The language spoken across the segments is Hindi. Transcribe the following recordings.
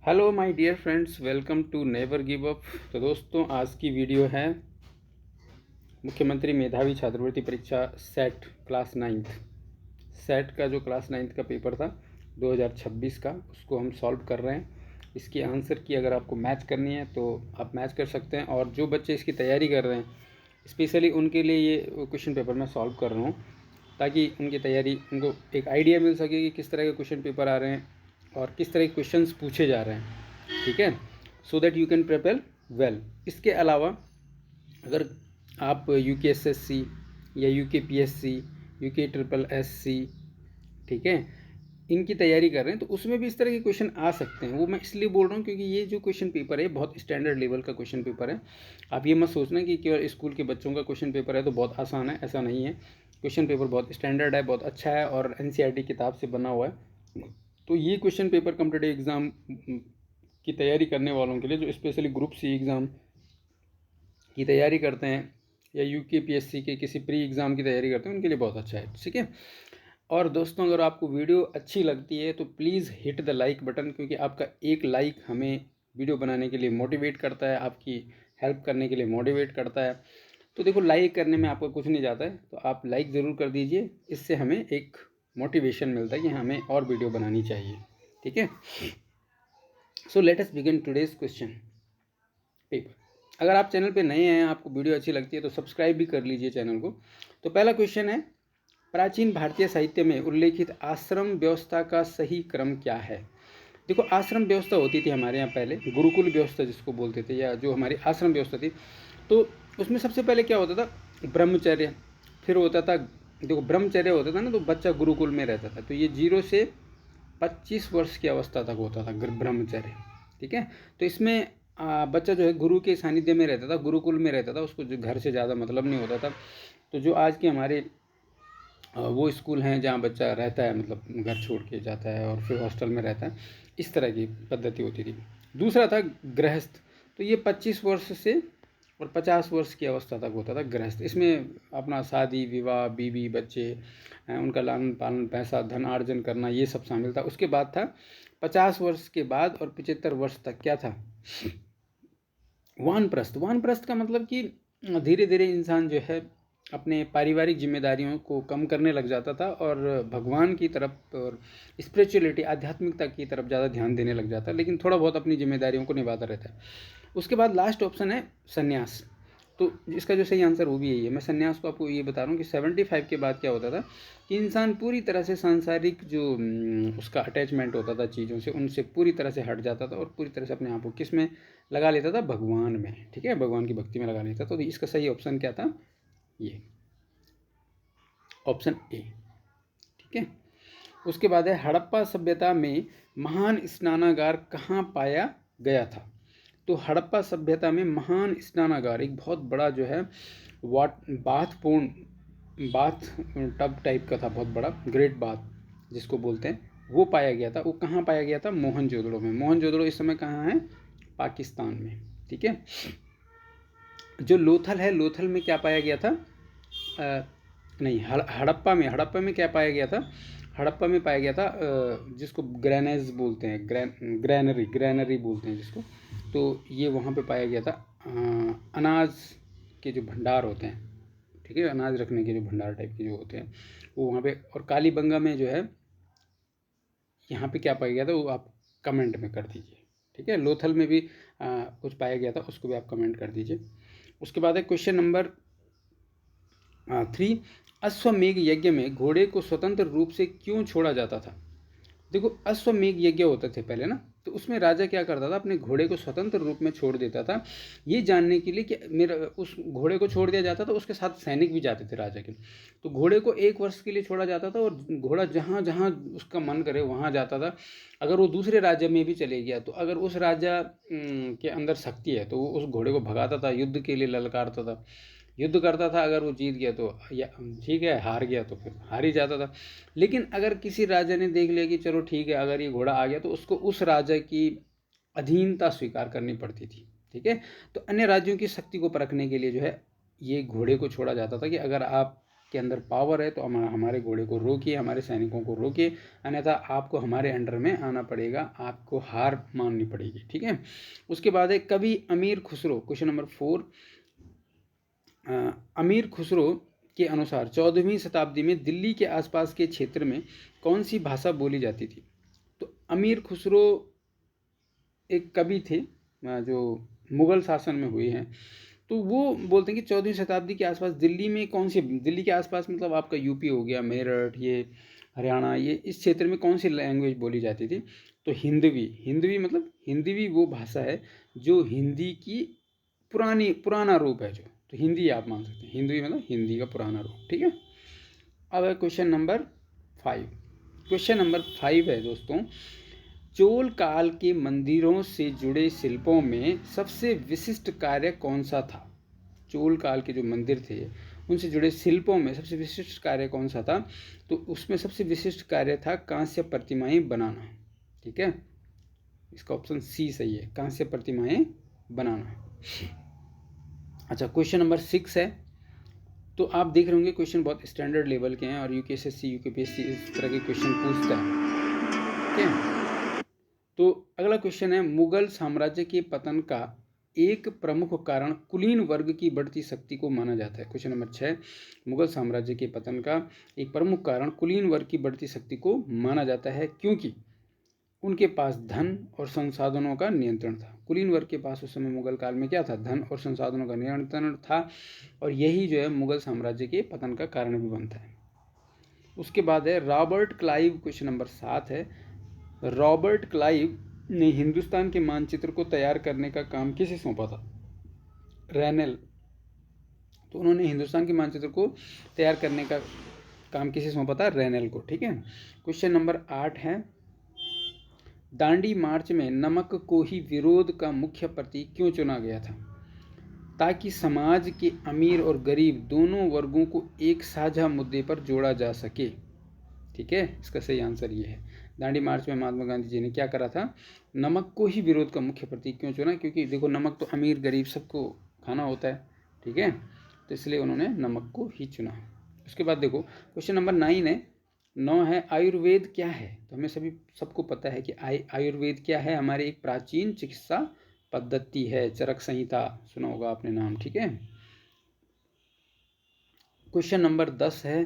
Hello my dear friends, welcome to never give up. तो दोस्तों, आज की वीडियो है मुख्यमंत्री मेधावी छात्रवृत्ति परीक्षा सेट क्लास नाइन्थ। सेट का जो क्लास नाइन्थ का पेपर था 2026 का, उसको हम सॉल्व कर रहे हैं। इसकी आंसर की अगर आपको मैच करनी है तो आप मैच कर सकते हैं, और जो बच्चे इसकी तैयारी कर रहे हैं स्पेशली उनके लिए ये क्वेश्चन पेपर मैं सॉल्व कर रहा हूँ, ताकि उनकी तैयारी उनको एक आइडिया मिल सके कि किस तरह के क्वेश्चन पेपर आ रहे हैं और किस तरह के क्वेश्चंस पूछे जा रहे हैं। ठीक है, so that you can prepare well. इसके अलावा अगर आप UKSSC या UKPSC, UKSSC, ठीक है, इनकी तैयारी कर रहे हैं तो उसमें भी इस तरह के क्वेश्चन आ सकते हैं। वो मैं इसलिए बोल रहा हूँ क्योंकि ये जो क्वेश्चन पेपर है बहुत स्टैंडर्ड लेवल का क्वेश्चन पेपर है। आप ये मत सोचना कि केवल स्कूल के बच्चों का क्वेश्चन पेपर है तो बहुत आसान है, ऐसा नहीं है। क्वेश्चन पेपर बहुत स्टैंडर्ड है, बहुत अच्छा है और NCERT किताब से बना हुआ है। तो ये क्वेश्चन पेपर कॉम्पिटिटिव एग्ज़ाम की तैयारी करने वालों के लिए, जो स्पेशली ग्रुप C एग्ज़ाम की तैयारी करते हैं या UKPSC के किसी प्री एग्ज़ाम की तैयारी करते हैं, उनके लिए बहुत अच्छा है। ठीक है, और दोस्तों, अगर आपको वीडियो अच्छी लगती है तो please hit the like button, क्योंकि आपका एक लाइक हमें वीडियो बनाने के लिए मोटिवेट करता है, आपकी हेल्प करने के लिए मोटिवेट करता है। तो देखो, लाइक करने में आपको कुछ नहीं जाता है, तो आप लाइक ज़रूर कर दीजिए। इससे हमें एक मोटिवेशन मिलता है कि हमें और वीडियो बनानी चाहिए। ठीक है, so let us begin today's question paper. अगर आप चैनल पे नए हैं, आपको वीडियो अच्छी लगती है तो सब्सक्राइब भी कर लीजिए चैनल को। तो पहला क्वेश्चन है, प्राचीन भारतीय साहित्य में उल्लेखित आश्रम व्यवस्था का सही क्रम क्या है। देखो, आश्रम व्यवस्था होती थी हमारे यहाँ पहले, गुरुकुल व्यवस्था जिसको बोलते थे, या जो हमारी आश्रम व्यवस्था थी, तो उसमें सबसे पहले क्या होता था, ब्रह्मचर्य। फिर होता था, देखो ब्रह्मचर्य होता था ना, तो बच्चा गुरुकुल में रहता था, तो ये 0 से 25 वर्ष की अवस्था तक होता था ब्रह्मचर्य। ठीक है, तो इसमें बच्चा जो है गुरु के सानिध्य में रहता था, गुरुकुल में रहता था, उसको जो घर से ज़्यादा मतलब नहीं होता था। तो जो आज के हमारे वो स्कूल हैं जहाँ बच्चा रहता है, मतलब घर छोड़ के जाता है और फिर हॉस्टल में रहता है, इस तरह की पद्धति होती थी। दूसरा था गृहस्थ, तो ये 25 वर्ष से और 50 वर्ष की अवस्था तक होता था गृहस्थ। इसमें अपना शादी विवाह, बीवी बच्चे, उनका लालन पालन, पैसा धन अर्जन करना, ये सब शामिल था। उसके बाद था 50 वर्ष के बाद और 75 वर्ष तक क्या था, वानप्रस्थ। वानप्रस्थ का मतलब कि धीरे धीरे इंसान जो है अपने पारिवारिक जिम्मेदारियों को कम करने लग जाता था और भगवान की तरफ और स्पिरिचुअलिटी, आध्यात्मिकता की तरफ ज़्यादा ध्यान देने लग जाता है, लेकिन थोड़ा बहुत अपनी जिम्मेदारियों को निभाता रहता है। उसके बाद लास्ट ऑप्शन है संन्यास। तो इसका जो सही आंसर वो भी यही है। मैं संन्यास को आपको ये बता रहा हूँ कि 75 के बाद क्या होता था कि इंसान पूरी तरह से सांसारिक जो उसका अटैचमेंट होता था चीज़ों से, उनसे पूरी तरह से हट जाता था और पूरी तरह से अपने आप को किस में लगा लेता था, भगवान में। ठीक है, भगवान की भक्ति में लगा लेता था। तो इसका सही ऑप्शन क्या था, ये ऑप्शन ए। ठीक है, उसके बाद है, हड़प्पा सभ्यता में महान स्नानागार कहाँ पाया गया था। तो हड़प्पा सभ्यता में महान स्नानागार, एक बहुत बड़ा जो है बाथ टब टाइप का था, बहुत बड़ा, ग्रेट बाथ जिसको बोलते हैं, वो पाया गया था। वो कहाँ पाया गया था, मोहनजोदड़ो में। मोहनजोदड़ो इस समय कहाँ है, पाकिस्तान में। ठीक है, जो लोथल है, लोथल में क्या पाया गया था, नहीं, हड़प्पा में क्या पाया गया था, हड़प्पा में पाया गया था जिसको ग्रेनेज बोलते हैं, ग्रैनरी बोलते हैं जिसको। तो ये वहाँ पे पाया गया था अनाज के जो भंडार होते हैं, ठीक है, अनाज रखने के जो भंडार टाइप के जो होते हैं, वो वहाँ पे। और कालीबंगा में जो है, यहाँ पे क्या पाया गया था वो आप कमेंट में कर दीजिए। ठीक है, लोथल में भी कुछ पाया गया था, उसको भी आप कमेंट कर दीजिए। उसके बाद है क्वेश्चन नंबर 3, अश्वमेघ यज्ञ में घोड़े को स्वतंत्र रूप से क्यों छोड़ा जाता था। देखो, अश्वमेघ यज्ञ होते थे पहले ना, तो उसमें राजा क्या करता था, अपने घोड़े को स्वतंत्र रूप में छोड़ देता था, ये जानने के लिए कि मेरा उस घोड़े को छोड़ दिया जाता था, उसके साथ सैनिक भी जाते थे राजा के। तो घोड़े को 1 वर्ष के लिए छोड़ा जाता था और घोड़ा जहाँ जहाँ उसका मन करे वहाँ जाता था। अगर वो दूसरे राज्य में भी चले गया तो अगर उस राजा के अंदर शक्ति है तो वो उस घोड़े को भगाता था, युद्ध के लिए ललकारता था, युद्ध करता था। अगर वो जीत गया तो ठीक है, हार गया तो फिर हार ही जाता था। लेकिन अगर किसी राजा ने देख लिया कि चलो ठीक है, अगर ये घोड़ा आ गया, तो उसको उस राजा की अधीनता स्वीकार करनी पड़ती थी। ठीक है, तो अन्य राज्यों की शक्ति को परखने के लिए जो है ये घोड़े को छोड़ा जाता था कि अगर आप के अंदर पावर है तो हमारे घोड़े को रोकिए, हमारे सैनिकों को रोकिए, अन्यथा आपको हमारे अंडर में आना पड़ेगा, आपको हार माननी पड़ेगी। ठीक है। उसके बाद है कवि अमीर खुसरो, क्वेश्चन नंबर 4। अमीर खुसरो के अनुसार 14वीं शताब्दी में दिल्ली के आसपास के क्षेत्र में कौन सी भाषा बोली जाती थी? तो अमीर खुसरो एक कवि थे जो मुग़ल शासन में हुए हैं, तो वो बोलते हैं कि 14वीं शताब्दी के आसपास दिल्ली में कौन सी, दिल्ली के आसपास मतलब आपका यूपी हो गया, मेरठ, ये हरियाणा, ये इस क्षेत्र में कौन सी लैंग्वेज बोली जाती थी? तो हिंदवी मतलब हिंदवी वो भाषा है जो हिंदी की पुराना रूप है जो, तो हिंदी आप मान सकते हैं, हिंदवी मतलब हिंदी का पुराना रूप। ठीक है। अब है क्वेश्चन नंबर 5। क्वेश्चन नंबर 5 है दोस्तों, चोल काल के मंदिरों से जुड़े शिल्पों में सबसे विशिष्ट कार्य कौन सा था? चोल काल के जो मंदिर थे उनसे जुड़े शिल्पों में सबसे विशिष्ट कार्य कौन सा था? तो उसमें सबसे विशिष्ट कार्य था कांस्य प्रतिमाएं बनाना। ठीक है, इसका ऑप्शन सी सही है, कांस्य प्रतिमाएं बनाना। अच्छा, क्वेश्चन नंबर 6 है। तो आप देख रहे होंगे क्वेश्चन बहुत स्टैंडर्ड लेवल के हैं और यूकेएसएससी यूकेपीएससी इस तरह के क्वेश्चन पूछता है। ठीक है। तो अगला क्वेश्चन है, मुगल साम्राज्य के पतन का एक प्रमुख कारण कुलीन वर्ग की बढ़ती शक्ति को माना जाता है। क्वेश्चन नंबर 6, मुगल साम्राज्य के पतन का एक प्रमुख कारण कुलीन वर्ग की बढ़ती शक्ति को माना जाता है क्योंकि उनके पास धन और संसाधनों का नियंत्रण था। कुलीन वर्ग के पास उस समय मुगल काल में क्या था? धन और संसाधनों का नियंत्रण था, और यही जो है मुगल साम्राज्य के पतन का कारण भी बनता है। उसके बाद है रॉबर्ट क्लाइव, क्वेश्चन नंबर 7 है। रॉबर्ट क्लाइव ने हिंदुस्तान के मानचित्र को तैयार करने का काम किसे सौंपा था? रैनेल। तो उन्होंने हिंदुस्तान के मानचित्र को तैयार करने का काम किसे सौंपा था? रैनेल को। ठीक है। क्वेश्चन नंबर 8 है, दांडी मार्च में नमक को ही विरोध का मुख्य प्रतीक क्यों चुना गया था? ताकि समाज के अमीर और गरीब दोनों वर्गों को एक साझा मुद्दे पर जोड़ा जा सके। ठीक है, इसका सही आंसर ये है। दांडी मार्च में महात्मा गांधी जी ने क्या करा था? नमक को ही विरोध का मुख्य प्रतीक क्यों चुना? क्योंकि देखो, नमक तो अमीर गरीब सबको खाना होता है। ठीक है, तो इसलिए उन्होंने नमक को ही चुना। उसके बाद देखो क्वेश्चन नंबर 9 है आयुर्वेद क्या है? तो हमें सबको पता है कि आयुर्वेद क्या है। हमारी एक प्राचीन चिकित्सा पद्धति है। चरक संहिता सुना होगा आपने नाम। ठीक है। क्वेश्चन नंबर 10 है,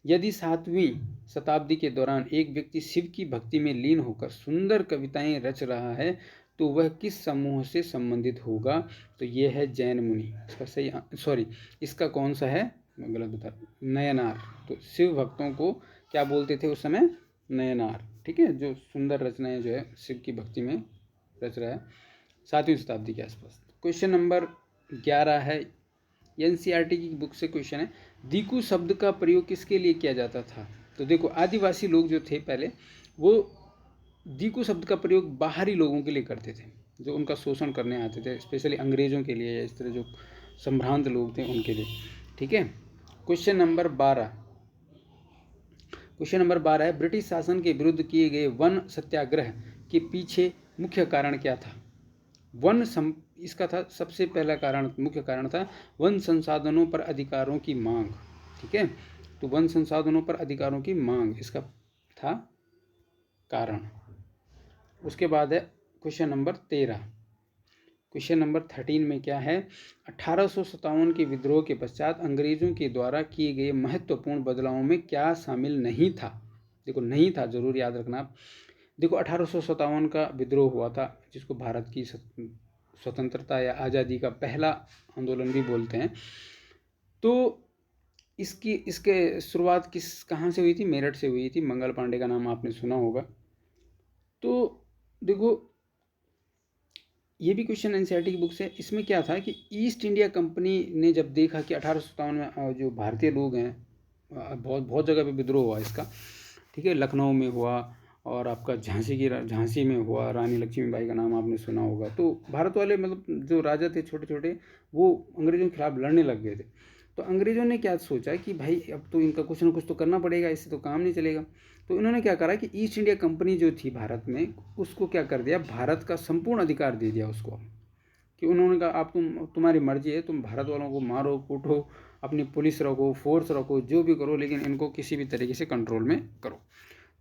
यदि 7वीं शताब्दी के दौरान एक व्यक्ति शिव की भक्ति में लीन होकर सुंदर कविताएं रच रहा है तो वह किस समूह से संबंधित होगा? तो यह है जैन मुनि। इसका सही इसका कौन सा है? मैं गलत बता, नयनार। तो शिव भक्तों को क्या बोलते थे उस समय? नयनार। ठीक है, जो सुंदर रचनाएं जो है शिव की भक्ति में रच रहा है 7वीं शताब्दी के आसपास। क्वेश्चन नंबर 11 है, एनसीईआरटी की बुक से क्वेश्चन है, दीकू शब्द का प्रयोग किसके लिए किया जाता था? तो देखो, आदिवासी लोग जो थे पहले, वो दीकू शब्द का प्रयोग बाहरी लोगों के लिए करते थे जो उनका शोषण करने आते थे, स्पेशली अंग्रेजों के लिए या इस तरह जो संभ्रांत लोग थे उनके लिए। ठीक है। क्वेश्चन नंबर 12 है, ब्रिटिश शासन के विरुद्ध किए गए वन सत्याग्रह के पीछे मुख्य कारण क्या था? इसका था सबसे पहला कारण, मुख्य कारण था वन संसाधनों पर अधिकारों की मांग। ठीक है, तो वन संसाधनों पर अधिकारों की मांग इसका था कारण। उसके बाद है क्वेश्चन नंबर 13। क्वेश्चन नंबर 13 में क्या है? 1857 के विद्रोह के पश्चात अंग्रेजों के द्वारा किए गए महत्वपूर्ण बदलावों में क्या शामिल नहीं था? देखो, नहीं था, जरूर याद रखना आप। देखो, 1857 का विद्रोह हुआ था, जिसको भारत की स्वतंत्रता या आज़ादी का पहला आंदोलन भी बोलते हैं। तो इसके शुरुआत कहाँ से हुई थी? मेरठ से हुई थी। मंगल पांडे का नाम आपने सुना होगा। तो देखो, ये भी क्वेश्चन एनसीईआरटी की बुक से। इसमें क्या था कि ईस्ट इंडिया कंपनी ने जब देखा कि 1857 में जो भारतीय लोग हैं, बहुत जगह पे विद्रोह हुआ इसका। ठीक है, लखनऊ में हुआ और आपका झांसी में हुआ, रानी लक्ष्मीबाई का नाम आपने सुना होगा। तो भारत वाले मतलब जो राजा थे छोटे छोटे, वो अंग्रेजों के खिलाफ लड़ने लग गए थे। तो अंग्रेजों ने क्या सोचा कि भाई अब तो इनका कुछ ना कुछ तो करना पड़ेगा, इससे तो काम नहीं चलेगा। तो इन्होंने क्या करा कि ईस्ट इंडिया कंपनी जो थी भारत में, उसको क्या कर दिया, भारत का संपूर्ण अधिकार दे दिया उसको। कि उन्होंने कहा आप तुम्हारी मर्जी है, तुम भारत वालों को मारो कूटो, अपनी पुलिस रखो, फोर्स रखो, जो भी करो, लेकिन इनको किसी भी तरीके से कंट्रोल में करो।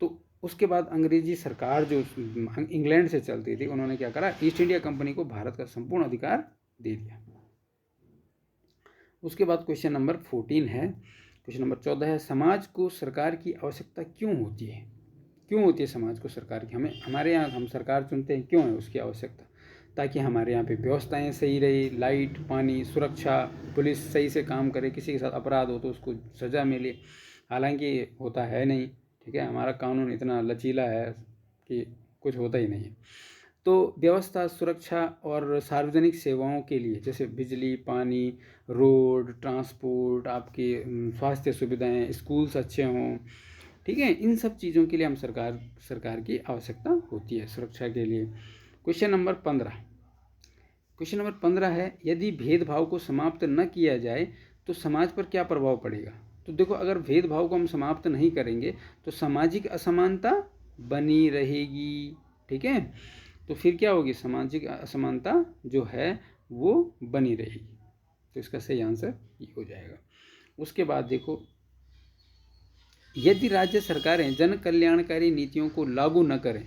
तो उसके बाद अंग्रेजी सरकार जो इंग्लैंड से चलती थी, उन्होंने क्या करा, ईस्ट इंडिया कंपनी को भारत का संपूर्ण अधिकार दे दिया। उसके बाद क्वेश्चन नंबर 14 है, क्वेश्चन नंबर 14 है, समाज को सरकार की आवश्यकता क्यों होती है? क्यों होती है समाज को सरकार की? हमारे यहाँ हम सरकार चुनते हैं, क्यों है उसकी आवश्यकता? ताकि हमारे यहाँ पे व्यवस्थाएं सही रही, लाइट, पानी, सुरक्षा, पुलिस सही से काम करे, किसी के साथ अपराध हो तो उसको सज़ा मिले। हालांकि होता है नहीं, ठीक है, हमारा कानून इतना लचीला है कि कुछ होता ही नहीं है। तो व्यवस्था, सुरक्षा और सार्वजनिक सेवाओं के लिए, जैसे बिजली, पानी, रोड, ट्रांसपोर्ट, आपकी स्वास्थ्य सुविधाएं, स्कूल्स अच्छे हों, ठीक है, इन सब चीज़ों के लिए हम सरकार की आवश्यकता होती है सुरक्षा के लिए। क्वेश्चन नंबर 15 है, यदि भेदभाव को समाप्त न किया जाए तो समाज पर क्या प्रभाव पड़ेगा? तो देखो, अगर भेदभाव को हम समाप्त नहीं करेंगे तो सामाजिक असमानता बनी रहेगी, ठीक है, तो फिर क्या होगी, सामाजिक असमानता जो है वो बनी रहेगी। तो इसका सही आंसर ये हो जाएगा। उसके बाद देखो, यदि राज्य सरकारें जन कल्याणकारी नीतियों को लागू न करें,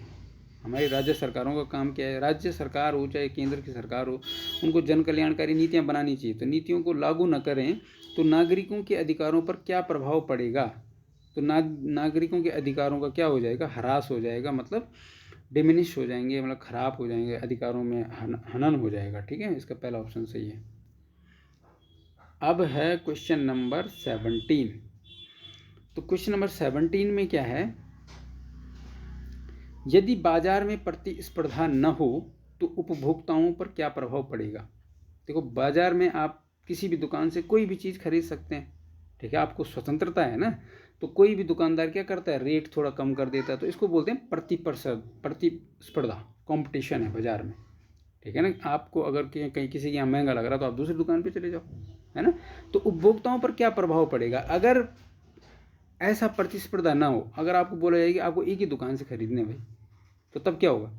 हमारी राज्य सरकारों का काम क्या है, राज्य सरकार हो चाहे केंद्र की सरकार हो, उनको जन कल्याणकारी नीतियां बनानी चाहिए। तो नीतियों को लागू न करें तो नागरिकों के अधिकारों पर क्या प्रभाव पड़ेगा? तो नागरिकों के अधिकारों का क्या हो जाएगा, ह्रास हो जाएगा, मतलब डिमिनिश हो जाएंगे, मतलब खराब हो जाएंगे, अधिकारों में हनन हो जाएगा, ठीक है, इसका पहला ऑप्शन सही है। अब है क्वेश्चन नंबर 17। तो क्वेश्चन नंबर 17 में क्या है, यदि बाजार में प्रतिस्पर्धा न हो तो उपभोक्ताओं पर क्या प्रभाव पड़ेगा? देखो, बाजार में आप किसी भी दुकान से कोई भी चीज़ खरीद सकते हैं, ठीक है, आपको स्वतंत्रता है ना, तो कोई भी दुकानदार क्या करता है, रेट थोड़ा कम कर देता है, तो इसको बोलते हैं प्रतिस्पर्धा, कंपटीशन है बाजार में, ठीक है ना। आपको अगर कहीं किसी के यहाँ महंगा लग रहा है तो आप दूसरी दुकान पे चले जाओ, है ना। तो उपभोक्ताओं पर क्या प्रभाव पड़ेगा अगर ऐसा प्रतिस्पर्धा ना हो? अगर आपको बोला जाए कि आपको एक ही दुकान से खरीदने भाई, तो तब क्या होगा,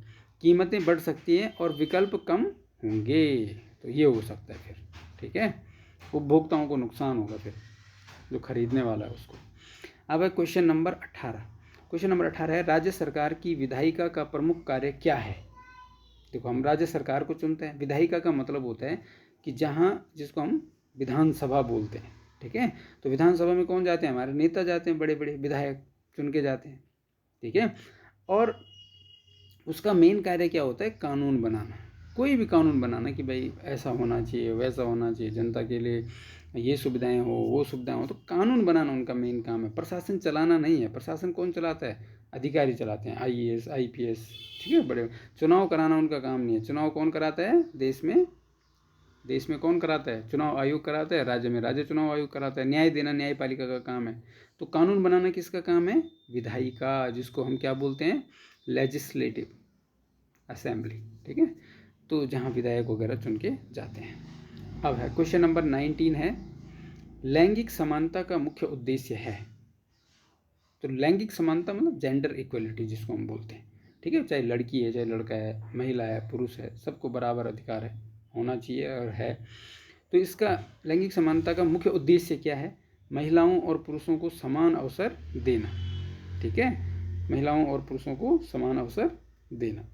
कीमतें बढ़ सकती हैं और विकल्प कम होंगे, तो ये हो सकता है फिर, ठीक है, उपभोक्ताओं को नुकसान होगा फिर, जो खरीदने वाला है उसको। अब है क्वेश्चन नंबर 18। क्वेश्चन नंबर 18 है, राज्य सरकार की विधायिका का प्रमुख कार्य क्या है? देखो, हम राज्य सरकार को चुनते हैं, विधायिका का मतलब होता है कि जहाँ, जिसको हम विधानसभा बोलते हैं, ठीक है, तो विधानसभा में कौन जाते हैं, हमारे नेता जाते हैं, बड़े बड़े विधायक चुन के जाते हैं, ठीक है, और उसका मेन कार्य क्या होता है, कानून बनाना, कोई भी कानून बनाना कि भाई ऐसा होना चाहिए, वैसा होना चाहिए, जनता के लिए ये सुविधाएं हो, वो सुविधाएं हो, तो कानून बनाना उनका मेन काम है। प्रशासन चलाना नहीं है, प्रशासन कौन चलाता है, अधिकारी चलाते हैं, IAS IPS, ठीक है, बड़े। चुनाव कराना उनका काम नहीं है, चुनाव कौन कराता है, देश में कौन कराता है, चुनाव आयोग कराता है, राज्य में राज्य चुनाव आयोग कराता है, न्याय देना न्यायपालिका का काम है। तो कानून बनाना किसका काम है, विधायिका, जिसको हम क्या बोलते हैं, लेजिस्लेटिव असेंबली, ठीक है, तो जहाँ विधायक वगैरह चुन के जाते हैं। अब है क्वेश्चन नंबर 19 है, लैंगिक समानता का मुख्य उद्देश्य है। तो लैंगिक समानता मतलब जेंडर इक्वलिटी जिसको हम बोलते हैं, ठीक है, चाहे लड़की है, चाहे लड़का है, महिला है, पुरुष है, सबको बराबर अधिकार है, होना चाहिए और है। तो इसका लैंगिक समानता का मुख्य उद्देश्य क्या है, महिलाओं और पुरुषों को समान अवसर देना, ठीक है, महिलाओं और पुरुषों को समान अवसर देना।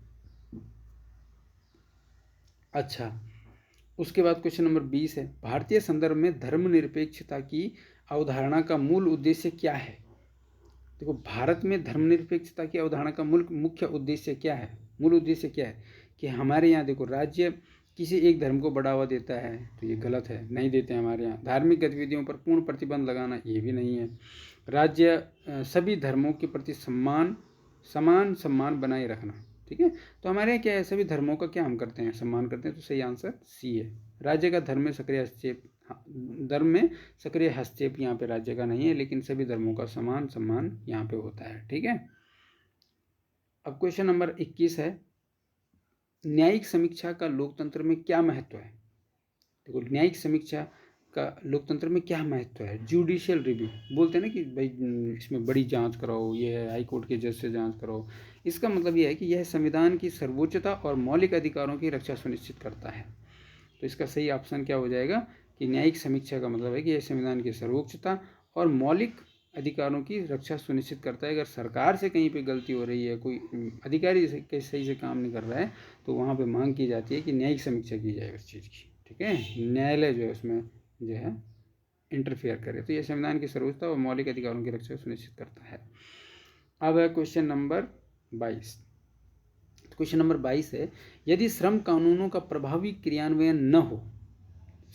अच्छा, उसके बाद क्वेश्चन नंबर 20 है, भारतीय संदर्भ में धर्मनिरपेक्षता की अवधारणा का मूल उद्देश्य क्या है? देखो, भारत में धर्मनिरपेक्षता की अवधारणा का मुख्य उद्देश्य क्या है, मूल उद्देश्य क्या है कि हमारे यहाँ देखो, राज्य किसी एक धर्म को बढ़ावा देता है तो ये गलत है, नहीं देते हैं हमारे यहाँ। धार्मिक गतिविधियों पर पूर्ण प्रतिबंध लगाना, ये भी नहीं है। राज्य सभी धर्मों के प्रति समान सम्मान बनाए रखना, ठीक है, तो हमारे यहाँ क्या है, सभी धर्मों का क्या हम करते हैं, सम्मान करते हैं, तो सही आंसर C है। राज्य का धर्म में सक्रिय हस्तक्षेप, धर्म में सक्रिय हस्तक्षेप यहाँ पे राज्य का नहीं है, लेकिन सभी धर्मों का समान सम्मान यहाँ पे होता है, ठीक है। अब क्वेश्चन नंबर 21 है, न्यायिक समीक्षा का लोकतंत्र में क्या महत्व है? देखो, न्यायिक समीक्षा का लोकतंत्र में क्या महत्व है, जुडिशियल रिव्यू बोलते हैं ना कि भाई इसमें बड़ी जांच कराओ, ये है हाई कोर्ट के जज से जांच कराओ। इसका मतलब यह है कि यह संविधान की सर्वोच्चता और मौलिक अधिकारों की रक्षा सुनिश्चित करता है। तो इसका सही ऑप्शन क्या हो जाएगा कि न्यायिक समीक्षा का मतलब है कि यह संविधान की सर्वोच्चता और मौलिक अधिकारों की रक्षा सुनिश्चित करता है। अगर सरकार से कहीं पे गलती हो रही है, कोई अधिकारी सही से काम नहीं कर रहा है, तो वहाँ पे मांग की जाती है कि न्यायिक समीक्षा की जाए उस चीज़ की। ठीक है, न्यायालय जो है उसमें जो है इंटरफेयर करे। तो यह संविधान की सर्वोच्चता और मौलिक अधिकारों की रक्षा सुनिश्चित करता है। अब है क्वेश्चन नंबर 22। क्वेश्चन नंबर 22 है, यदि श्रम कानूनों का प्रभावी क्रियान्वयन न हो,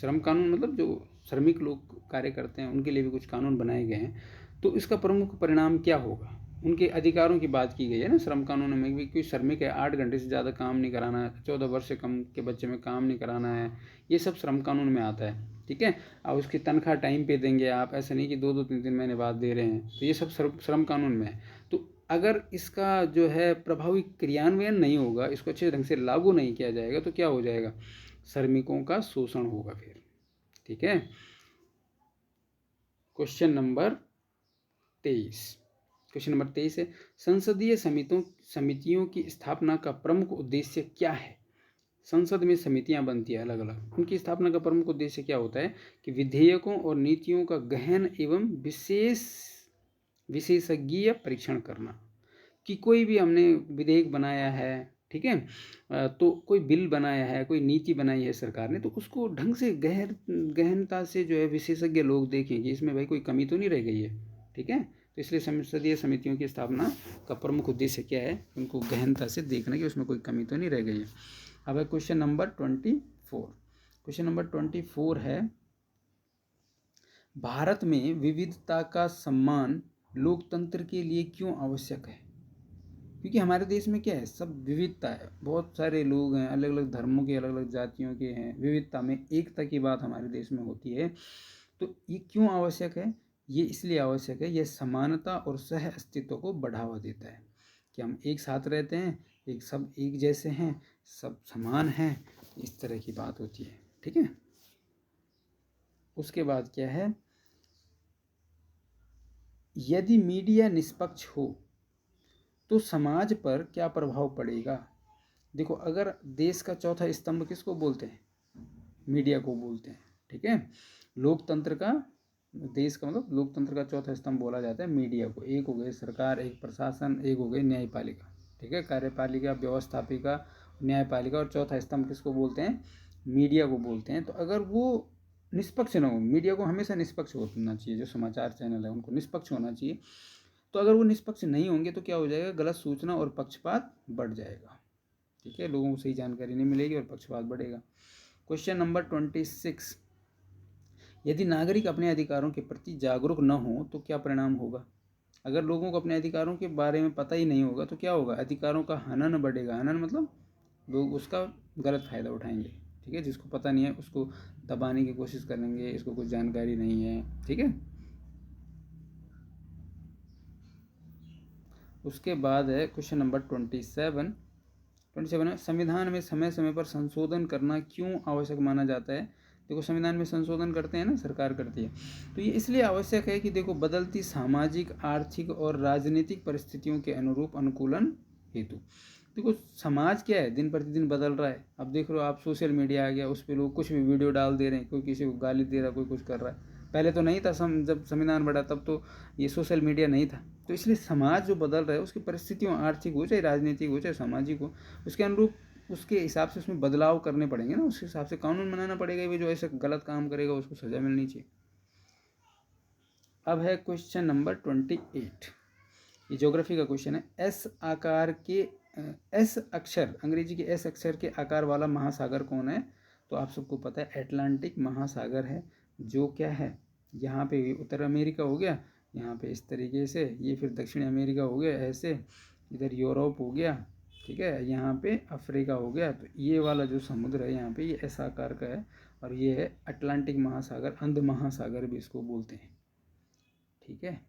श्रम कानून मतलब जो श्रमिक लोग कार्य करते हैं उनके लिए भी कुछ कानून बनाए गए हैं, तो इसका प्रमुख परिणाम क्या होगा? उनके अधिकारों की बात की गई है ना श्रम कानून में भी, कोई श्रमिक है 8 घंटे से ज़्यादा काम नहीं कराना है, 14 वर्ष से कम के बच्चे में काम नहीं कराना है, ये सब श्रम कानून में आता है। ठीक है, और उसकी तनख्वाह टाइम पे देंगे आप, ऐसा नहीं कि 2-2 3-3 महीने बाद दे रहे हैं, तो ये सब श्रम कानून में है। तो अगर इसका जो है प्रभावी क्रियान्वयन नहीं होगा, इसको अच्छे ढंग से लागू नहीं किया जाएगा, तो क्या हो जाएगा? श्रमिकों का शोषण होगा फिर। ठीक है, क्वेश्चन नंबर 23। क्वेश्चन नंबर 23 है, संसदीय समितियों की स्थापना का प्रमुख उद्देश्य क्या है? संसद में समितियां बनती है अलग अलग, उनकी स्थापना का प्रमुख उद्देश्य क्या होता है कि विधेयकों और नीतियों का गहन एवं विशेषज्ञीय परीक्षण करना। कि कोई भी हमने विधेयक बनाया है, ठीक है, तो कोई बिल बनाया है, कोई नीति बनाई है सरकार ने, तो उसको ढंग से गहनता से जो है विशेषज्ञ लोग देखें कि इसमें भाई कोई कमी तो नहीं रह गई है। ठीक है, तो इसलिए संसदीय समितियों की स्थापना का प्रमुख उद्देश्य क्या है? उनको गहनता से देखना कि उसमें कोई कमी तो नहीं रह गई है। अब है क्वेश्चन नंबर 24। क्वेश्चन नंबर 24 है, भारत में विविधता का सम्मान लोकतंत्र के लिए क्यों आवश्यक है? क्योंकि हमारे देश में क्या है, सब विविधता है, बहुत सारे लोग हैं, अलग अलग धर्मों के, अलग अलग जातियों के हैं, विविधता में एकता की बात हमारे देश में होती है। तो ये क्यों आवश्यक है? ये इसलिए आवश्यक है, यह समानता और सह अस्तित्व को बढ़ावा देता है कि हम एक साथ रहते हैं, सब एक जैसे हैं, सब समान हैं, इस तरह की बात होती है। ठीक है, उसके बाद क्या है, यदि मीडिया निष्पक्ष हो तो समाज पर क्या प्रभाव पड़ेगा? देखो, अगर देश का चौथा स्तंभ किसको बोलते हैं? मीडिया को बोलते हैं। ठीक है, लोकतंत्र का, देश का मतलब लोकतंत्र का चौथा स्तंभ बोला जाता है मीडिया को। एक हो गए सरकार, एक प्रशासन, एक हो गई न्यायपालिका। ठीक है, कार्यपालिका, व्यवस्थापिका, न्यायपालिका, और चौथा स्तंभ किसको बोलते हैं? मीडिया को बोलते हैं। तो अगर वो निष्पक्ष न हो, मीडिया को हमेशा निष्पक्ष होना चाहिए, जो समाचार चैनल है उनको निष्पक्ष होना चाहिए। तो अगर वो निष्पक्ष नहीं होंगे तो क्या हो जाएगा? गलत सूचना और पक्षपात बढ़ जाएगा। ठीक है, लोगों को सही जानकारी नहीं मिलेगी और पक्षपात बढ़ेगा। क्वेश्चन नंबर 26, यदि नागरिक अपने अधिकारों के प्रति जागरूक न हो तो क्या परिणाम होगा? अगर लोगों को अपने अधिकारों के बारे में पता ही नहीं होगा तो क्या होगा? अधिकारों का हनन बढ़ेगा। हनन मतलब लोग उसका गलत फायदा उठाएंगे। ठीक है, जिसको पता नहीं है उसको दबाने की कोशिश करेंगे, इसको कुछ जानकारी नहीं है। ठीक है, उसके बाद है क्वेश्चन नंबर 27 है, संविधान में समय समय पर संशोधन करना क्यों आवश्यक माना जाता है? देखो, संविधान में संशोधन करते हैं ना, सरकार करती है, तो ये इसलिए आवश्यक है कि देखो, बदलती सामाजिक, आर्थिक और राजनीतिक परिस्थितियों के अनुरूप अनुकूलन हेतु। देखो, समाज क्या है, दिन प्रतिदिन बदल रहा है। अब देख लो आप, सोशल मीडिया आ गया, उस पर लोग कुछ भी वीडियो डाल दे रहे हैं, कोई किसी को गाली दे रहा है, कोई कुछ कर रहा है। पहले तो नहीं था, जब संविधान बना तब तो ये सोशल मीडिया नहीं था। तो इसलिए समाज जो बदल रहा है उसकी परिस्थितियों, आर्थिक हो चाहे राजनीतिक हो चाहे सामाजिक हो, उसके अनुरूप, उसके हिसाब से उसमें बदलाव करने पड़ेंगे ना, उस हिसाब से कानून बनाना पड़ेगा। ये जो ऐसे गलत काम करेगा उसको सजा मिलनी चाहिए। अब है क्वेश्चन नंबर 28, ये ज्योग्राफी का क्वेश्चन है। एस अक्षर, अंग्रेजी के एस अक्षर के आकार वाला महासागर कौन है? तो आप सबको पता है अटलांटिक महासागर है, जो क्या है, यहाँ पे उत्तर अमेरिका हो गया, यहाँ पे इस तरीके से, ये फिर दक्षिण अमेरिका हो गया ऐसे, इधर यूरोप हो गया, ठीक है, यहाँ पे अफ्रीका हो गया। तो ये वाला जो समुद्र है यहाँ पे, ये एस आकार का है, और ये है अटलांटिक महासागर, अंध महासागर भी इसको बोलते हैं। ठीक है,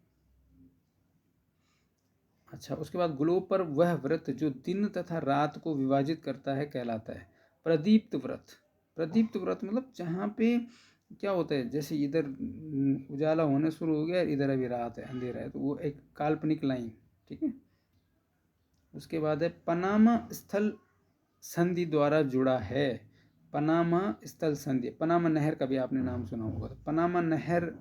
अच्छा, उसके बाद ग्लोब पर वह वृत्त जो दिन तथा रात को विभाजित करता है कहलाता है प्रदीप्त व्रत। प्रदीप्त व्रत मतलब जहाँ पे क्या होता है, जैसे इधर उजाला होना शुरू हो गया, इधर अभी रात है, अंधेरा है, तो वो एक काल्पनिक लाइन। ठीक है, उसके बाद है पनामा स्थल संधि द्वारा जुड़ा है। पनामा स्थल संधि, पनामा नहर का भी आपने नाम सुना होगा। तो पनामा नहर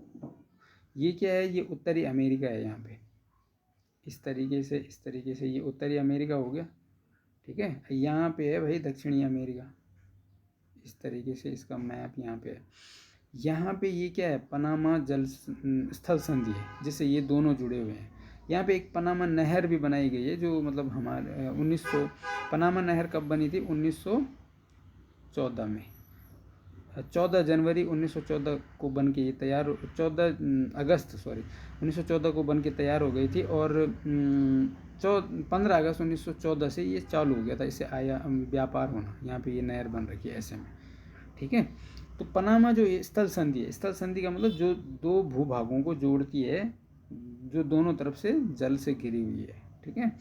ये क्या है, ये उत्तरी अमेरिका है। यहाँ पे इस तरीके से ये उत्तरी अमेरिका हो गया, ठीक है। यहाँ पे है भाई दक्षिणी अमेरिका, इस तरीके से इसका मैप यहाँ पे है। यहाँ पे ये क्या है, पनामा जल स्थल संधि है, जिससे ये दोनों जुड़े हुए हैं। यहाँ पे एक पनामा नहर भी बनाई गई है, जो मतलब हमारे 1900, पनामा नहर कब बनी थी, 1914 में, 14 जनवरी 1914 को बन के ये तैयार, 14 अगस्त 1914 को बन के तैयार हो गई थी। और 15 अगस्त 1914 से ये चालू हो गया था, इससे आया व्यापार होना। यहाँ पे ये नहर बन रखी है ऐसे में, ठीक है। तो पनामा जो ये स्थल संधि है, स्थल संधि का मतलब जो दो भूभागों को जोड़ती है, जो दोनों तरफ से जल से घिरी हुई है, ठीक है।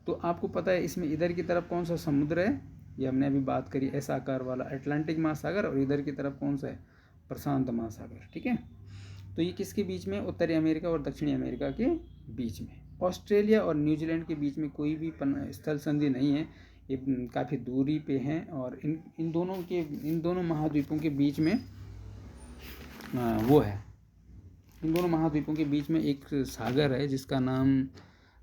तो आपको पता है इसमें इधर की तरफ कौन सा समुद्र है, ये हमने अभी बात करी, ऐसा आकार वाला अटलांटिक महासागर, और इधर की तरफ कौन सा है, प्रशांत महासागर, ठीक है। तो ये किसके बीच में, उत्तरी अमेरिका और दक्षिणी अमेरिका के बीच में। ऑस्ट्रेलिया और न्यूजीलैंड के बीच में कोई भी स्थल संधि नहीं है, ये काफ़ी दूरी पे हैं। और इन दोनों महाद्वीपों के बीच में वो है, इन दोनों महाद्वीपों के बीच में एक सागर है, जिसका नाम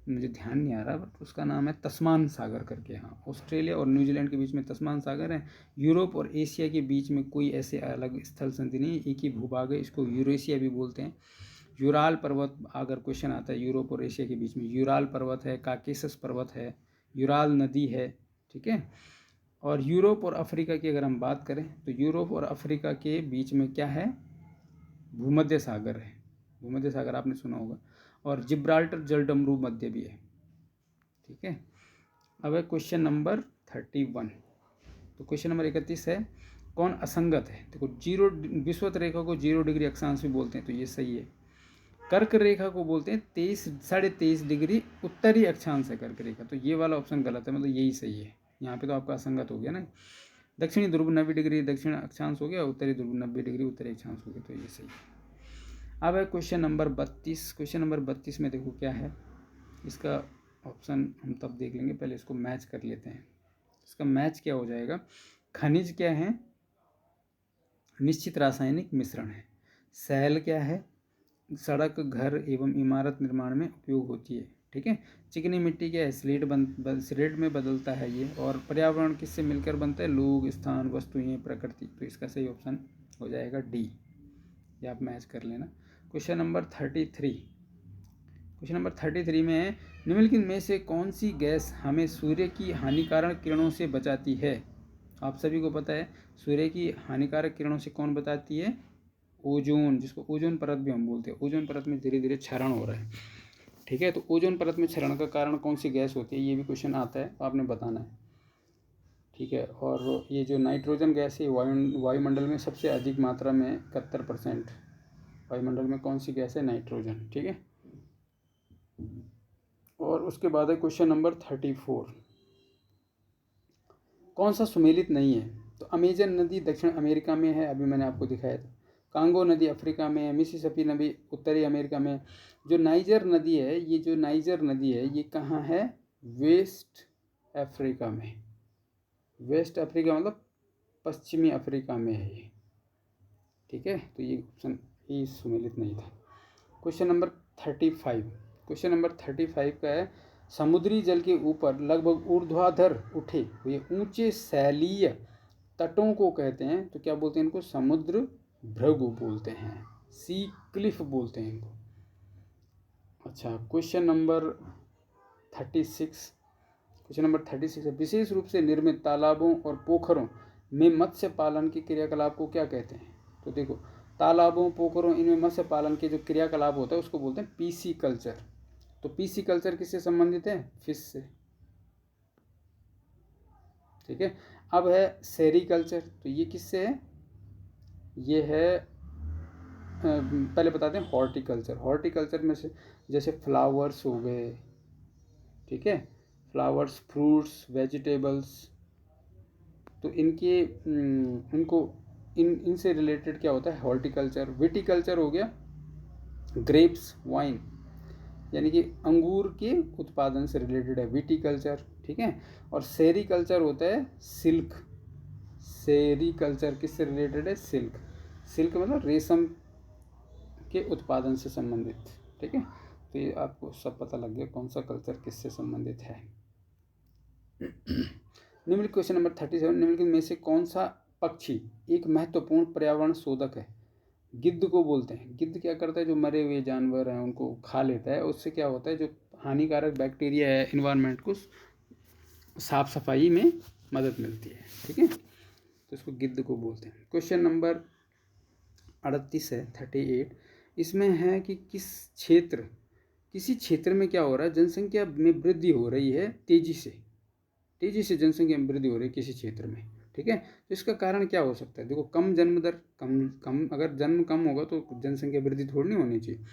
मुझे ध्यान नहीं आ रहा, बट उसका नाम है तस्मान सागर करके। हाँ, ऑस्ट्रेलिया और न्यूजीलैंड के बीच में तस्मान सागर है। यूरोप और एशिया के बीच में कोई ऐसे अलग स्थल संधि नहीं है, एक ही भूभाग है, इसको यूरेशिया भी बोलते हैं। यूराल पर्वत, अगर क्वेश्चन आता है यूरोप और एशिया के बीच में, यूराल पर्वत है, काकेशस पर्वत है, यूराल नदी है, ठीक है। और यूरोप और अफ्रीका की अगर हम बात करें, तो यूरोप और अफ्रीका के बीच में क्या है, भूमध्य सागर है। भूमध्य सागर आपने सुना होगा। और जिब्राल्टर जलडमरू मध्य भी है, ठीक है। अब है क्वेश्चन नंबर 31। तो क्वेश्चन नंबर 31 है, कौन असंगत है। देखो, जीरो विषुवत रेखा को 0 डिग्री अक्षांश भी बोलते हैं, तो ये सही है। कर्क रेखा को बोलते हैं 23.5 डिग्री उत्तरी अक्षांश है कर्क रेखा, तो ये वाला ऑप्शन गलत है, मतलब यही सही है। यहाँ पे तो आपका असंगत हो गया ना। दक्षिणी ध्रुव 90 डिग्री दक्षिण अक्षांश हो गया, उत्तरी ध्रुव 90 डिग्री उत्तरी अक्षांश हो गया, तो ये सही है। अब है क्वेश्चन नंबर 32। क्वेश्चन नंबर 32 में देखो क्या है, इसका ऑप्शन हम तब देख लेंगे, पहले इसको मैच कर लेते हैं। इसका मैच क्या हो जाएगा, खनिज क्या है, निश्चित रासायनिक मिश्रण है। सैल क्या है, सड़क, घर एवं इमारत निर्माण में उपयोग होती है, ठीक है। चिकनी मिट्टी क्या है, स्लेट में बदलता है ये। और पर्यावरण किससे मिलकर बनता है, लोग, स्थान, वस्तुएं, प्रकृति, तो इसका सही ऑप्शन हो जाएगा डी, ये आप मैच कर लेना। Question number 33। क्वेश्चन नंबर 33 में है, निम्नलिखित में से कौन सी गैस हमें सूर्य की हानिकारक किरणों से बचाती है। आप सभी को पता है सूर्य की हानिकारक किरणों से कौन बचाती है, ओजोन, जिसको ओजोन परत भी हम बोलते हैं। ओजोन परत में धीरे धीरे क्षरण हो रहा है, ठीक है। तो ओजोन परत में क्षरण का कारण कौन सी गैस होती है, ये भी क्वेश्चन आता है, आपने बताना है, ठीक है। और ये जो नाइट्रोजन गैस है, वायुमंडल में सबसे अधिक मात्रा में 71% वायुमंडल में कौन सी गैस है, नाइट्रोजन, ठीक है। और उसके बाद है क्वेश्चन नंबर 34, कौन सा सुमेलित नहीं है। तो अमेजन नदी दक्षिण अमेरिका में है, अभी मैंने आपको दिखाया था। कांगो नदी अफ्रीका में है। मिसिसिपी नदी उत्तरी अमेरिका में। जो नाइजर नदी है, ये जो नाइजर नदी है ये कहाँ है, वेस्ट अफ्रीका में। वेस्ट अफ्रीका मतलब पश्चिमी अफ्रीका में है ये, ठीक है। तो ये ऑप्शन ए सुमेलित नहीं था। Question number 35। क्वेश्चन नंबर 35 का है, समुद्री जल के ऊपर लगभग ऊर्ध्वाधर उठे हुए ऊंचे शैलीय तटों को कहते हैं, तो क्या बोलते हैं इनको, समुद्र भृगु बोलते हैं, सी क्लिफ बोलते हैं इनको। अच्छा, क्वेश्चन नंबर 36। क्वेश्चन नंबर 36 है, विशेष रूप से निर्मित तालाबों और पोखरों में मत्स्य पालन के क्रियाकलाप को क्या कहते हैं। तो देखो, तालाबों, पोखरों, इनमें मत्स्य पालन के जो क्रियाकलाप होता है उसको बोलते हैं पीसी कल्चर। तो पीसी कल्चर किससे संबंधित है, फिश से, ठीक है। अब है सेरीकल्चर, तो ये किससे है, ये है पहले बताते हैं हॉर्टिकल्चर। हॉर्टिकल्चर में से जैसे फ्लावर्स हो गए, ठीक है, फ्लावर्स, फ्रूट्स, वेजिटेबल्स, तो इनसे रिलेटेड क्या होता है, हॉर्टिकल्चर। विटिकल्चर हो गया ग्रेप्स, वाइन, यानी कि अंगूर के उत्पादन से रिलेटेड है विटिकल्चर, ठीक है। और सेरीकल्चर होता है सिल्क, सेरीकल्चर किससे रिलेटेड है? सिल्क। सिल्क मतलब रेशम के उत्पादन से संबंधित। ठीक है, तो ये आपको सब पता लग गया कौन सा कल्चर किससे संबंधित है। निम्नलिखित क्वेश्चन नंबर 37, निम्नलिखित में से कौन सा पक्षी एक महत्वपूर्ण पर्यावरण शोधक है? गिद्ध को बोलते हैं। गिद्ध क्या करता है, जो मरे हुए जानवर हैं उनको खा लेता है, उससे क्या होता है, जो हानिकारक बैक्टीरिया है इन्वायरमेंट को साफ सफाई में मदद मिलती है। ठीक है, तो इसको गिद्ध को बोलते हैं। क्वेश्चन नंबर 38 है, 38, इसमें है कि किसी क्षेत्र में क्या हो रहा है, जनसंख्या में वृद्धि हो रही है तेजी से जनसंख्या में वृद्धि हो रही है किसी क्षेत्र में। ठीक है, तो इसका कारण क्या हो सकता है? देखो, कम जन्म दर, कम अगर जन्म कम होगा तो जनसंख्या वृद्धि थोड़ी नहीं होनी चाहिए।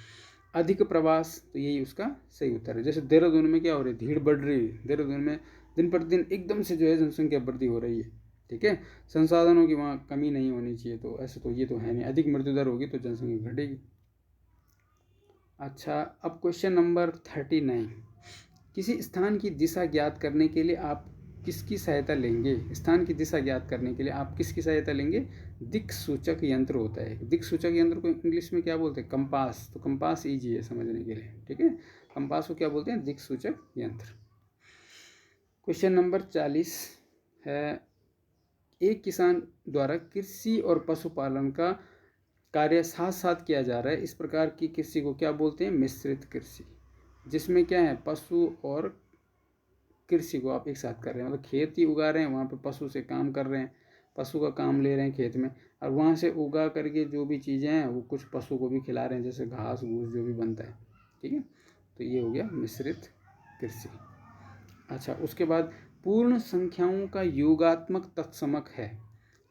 अधिक प्रवास, तो यही उसका सही उत्तर है। जैसे देहरादून में क्या हो रही है, भीड़ बढ़ रही है। देहरादून में दिन प्रतिदिन एकदम से जो है जनसंख्या वृद्धि हो रही है। ठीक है, संसाधनों की वहाँ कमी नहीं होनी चाहिए, तो ऐसे तो ये तो है नहीं। अधिक मृत्यु दर होगी तो जनसंख्या घटेगी। अच्छा, अब क्वेश्चन नंबर 39, किसी स्थान की दिशा ज्ञात करने के लिए आप किसकी सहायता लेंगे? स्थान की दिशा ज्ञात करने के लिए आप किसकी सहायता लेंगे? दिक् सूचक यंत्र होता है। दिक् सूचक यंत्र को इंग्लिश में क्या बोलते हैं? कंपास। तो कंपास ईजी है समझने के लिए। ठीक है, कंपास को क्या बोलते हैं? दिक् सूचक यंत्र। क्वेश्चन नंबर 40 है, एक किसान द्वारा कृषि और पशुपालन का कार्य साथ साथ किया जा रहा है। इस प्रकार की कृषि को क्या बोलते हैं? मिश्रित कृषि। जिसमें क्या है, पशु और कृषि को आप एक साथ कर रहे हैं, मतलब खेत ही उगा रहे हैं, वहाँ पे पशु से काम कर रहे हैं, पशु का काम ले रहे हैं खेत में, और वहाँ से उगा करके जो भी चीज़ें हैं वो कुछ पशु को भी खिला रहे हैं, जैसे घास घूस जो भी बनता है। ठीक है, तो ये हो गया मिश्रित कृषि। अच्छा, उसके बाद पूर्ण संख्याओं का योगात्मक तत्समक है।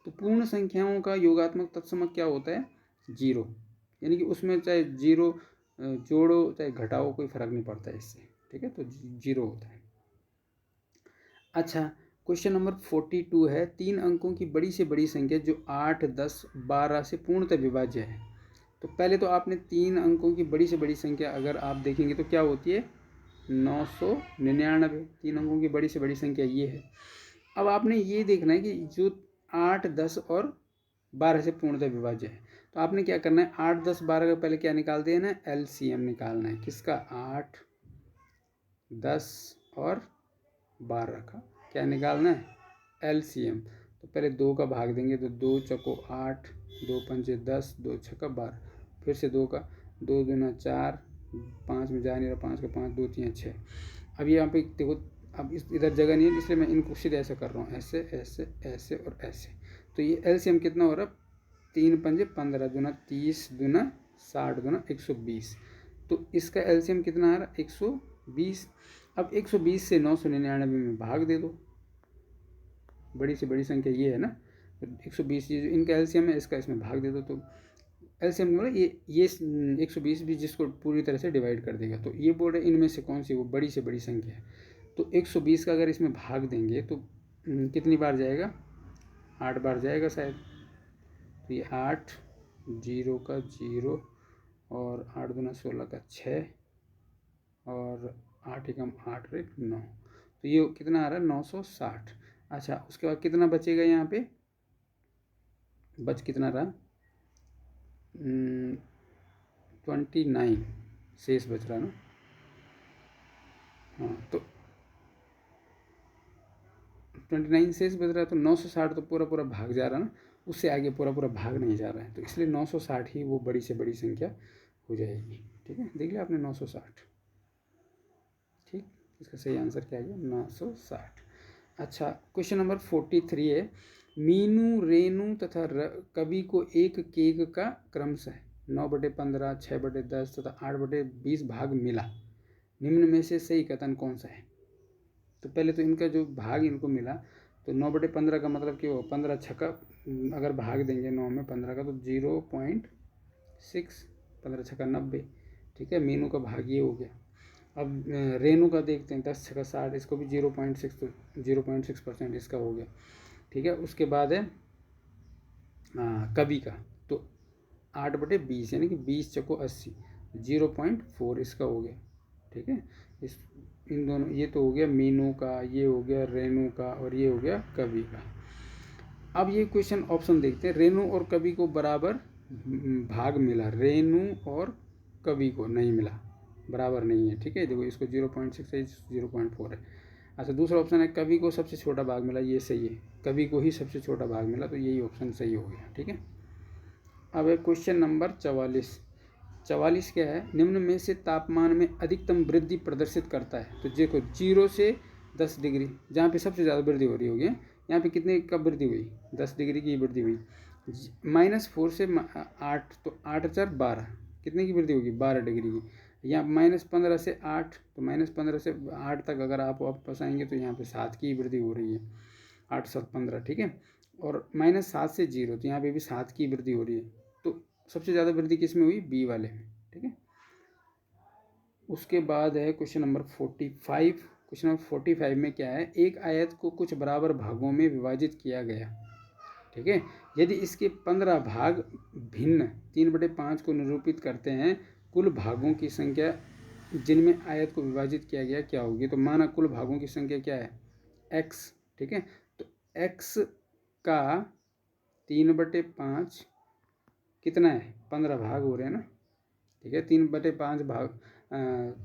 तो पूर्ण संख्याओं का योगात्मक तत्समक क्या होता है? जीरो। यानी कि उसमें चाहे जीरो जोड़ो चाहे घटाओ, कोई फर्क नहीं पड़ता है इससे। ठीक है, तो जीरो होता है। अच्छा, क्वेश्चन नंबर 42 है, 3 अंकों की बड़ी से बड़ी संख्या जो 8, 10, 12 से पूर्णतः विभाज्य है। तो पहले तो आपने 3 अंकों की बड़ी से बड़ी संख्या अगर आप देखेंगे तो क्या होती है? 999। 3 अंकों की बड़ी से बड़ी संख्या ये है। अब आपने ये देखना है कि जो 8, 10 और 12 से पूर्णतः विभाज्य है, तो आपने क्या करना है? 8, 10, 12 का पहले क्या निकाल देना है? एलसीएम निकालना है। किसका? 8, 10 और 12 का क्या निकालना है? एलसीएम। तो पहले 2 का भाग देंगे, तो 2 चौको 8, 2 पंचे 10, 2 छक्का 12, फिर से 2 का, 2 दूना 4, 5 में जा नहीं रहा, 5 का 5, 2 3 6। अब यहाँ पे देखो, अब इधर जगह नहीं है, इसलिए मैं इनको सीधे ऐसे कर रहा हूँ, ऐसे ऐसे ऐसे और ऐसे। तो ये एलसीएम कितना हो रहा है? 3 पंजे 15, दूना 30, दूना 60, दूना 120। तो इसका एलसीएम कितना आ रहा है? 120। अब 120 से 999 में भाग दे दो। बड़ी से बड़ी संख्या ये है ना, तो 120 ये जो इनका एलसीएम है, इसका इसमें भाग दे दो। तो एलसीएम मतलब ये 120 भी जिसको पूरी तरह से डिवाइड कर देगा। तो ये बोल रहे इनमें से कौन सी वो बड़ी से बड़ी संख्या है? तो 120 का अगर इसमें भाग देंगे तो कितनी बार जाएगा? 8 बार जाएगा शायद। तो ये 8, 0 का 0 और 8 दूना 16 का 6 और 8 एकम 8 रे 9। तो ये कितना आ रहा है? 960। अच्छा, उसके बाद कितना बचेगा यहाँ पे? बच कितना रहा? 29 शेष बच रहा ना। हाँ, तो 29 शेष बच रहा है, तो 960 तो पूरा पूरा भाग जा रहा ना, उससे आगे पूरा पूरा भाग नहीं जा रहा है, तो इसलिए 960 ही वो बड़ी से बड़ी संख्या हो जाएगी। ठीक है, देख लिया आपने 960। ठीक, इसका सही आंसर क्या है? 960। अच्छा, क्वेश्चन नंबर 43 है, मीनू, रेनू तथा कवि को एक केक का क्रमशः 9/15, 6/10 तथा 8/20 भाग मिला। निम्न में से सही कथन कौन सा है? तो पहले तो इनका जो भाग इनको मिला, तो 9/15 का मतलब कि वो 15 छक्का अगर भाग देंगे 9 में 15 का, तो 0.6, 15 छक्का 90। ठीक है, मीनू का भाग ये हो गया। अब रेनू का देखते हैं, 10 छक्का 60, इसको भी 0.6, तो 0.6% इसका हो गया। ठीक है, उसके बाद है कवि का, तो 8/20 यानी कि 20 चक्को 80, 0.4 इसका हो गया। ठीक है, इस इन दोनों, ये तो हो गया मीनू का, ये हो गया रेनू का, और ये हो गया कवि का। अब ये क्वेश्चन ऑप्शन देखते हैं। रेणु और कवि को बराबर भाग मिला, रेणु और कवि को नहीं मिला, बराबर नहीं है। ठीक है, देखो इसको 0.6 है, 0.4 है। अच्छा, दूसरा ऑप्शन है कवि को सबसे छोटा भाग मिला, ये सही है, कवि को ही सबसे छोटा भाग मिला, तो यही ऑप्शन सही हो गया। ठीक है, अब है क्वेश्चन नंबर 44। 44 क्या है, निम्न में से तापमान में अधिकतम वृद्धि प्रदर्शित करता है। तो देखो 0 से 10 डिग्री, जहाँ पे सबसे ज़्यादा वृद्धि हो रही होगी, यहाँ पे कितने कब वृद्धि हुई, 10 डिग्री की वृद्धि हुई। -4 से 8, तो 8 4 12, कितने की वृद्धि होगी, 12 डिग्री की। यहाँ -15 से 8, तो -15 से 8 तक अगर आप वापस आएंगे तो यहाँ पे 7 की वृद्धि हो रही है, 8 7 15। ठीक है, और -7 से 0, तो यहाँ पे भी 7 की वृद्धि हो रही है। तो सबसे ज़्यादा वृद्धि किस में हुई, बी वाले में। ठीक है, उसके बाद है क्वेश्चन नंबर 45। क्वेश्चन नंबर 45 में क्या है, एक आयत को कुछ बराबर भागों में विभाजित किया गया। ठीक है, यदि इसके 15 भाग भिन्न 3/5 को निरूपित करते हैं, कुल भागों की संख्या जिनमें आयत को विभाजित किया गया क्या होगी। तो माना कुल भागों की संख्या क्या है, x। ठीक है, तो x का 3/5 कितना है, 15 भाग हो रहे हैं ना। ठीक है, 3/5 भाग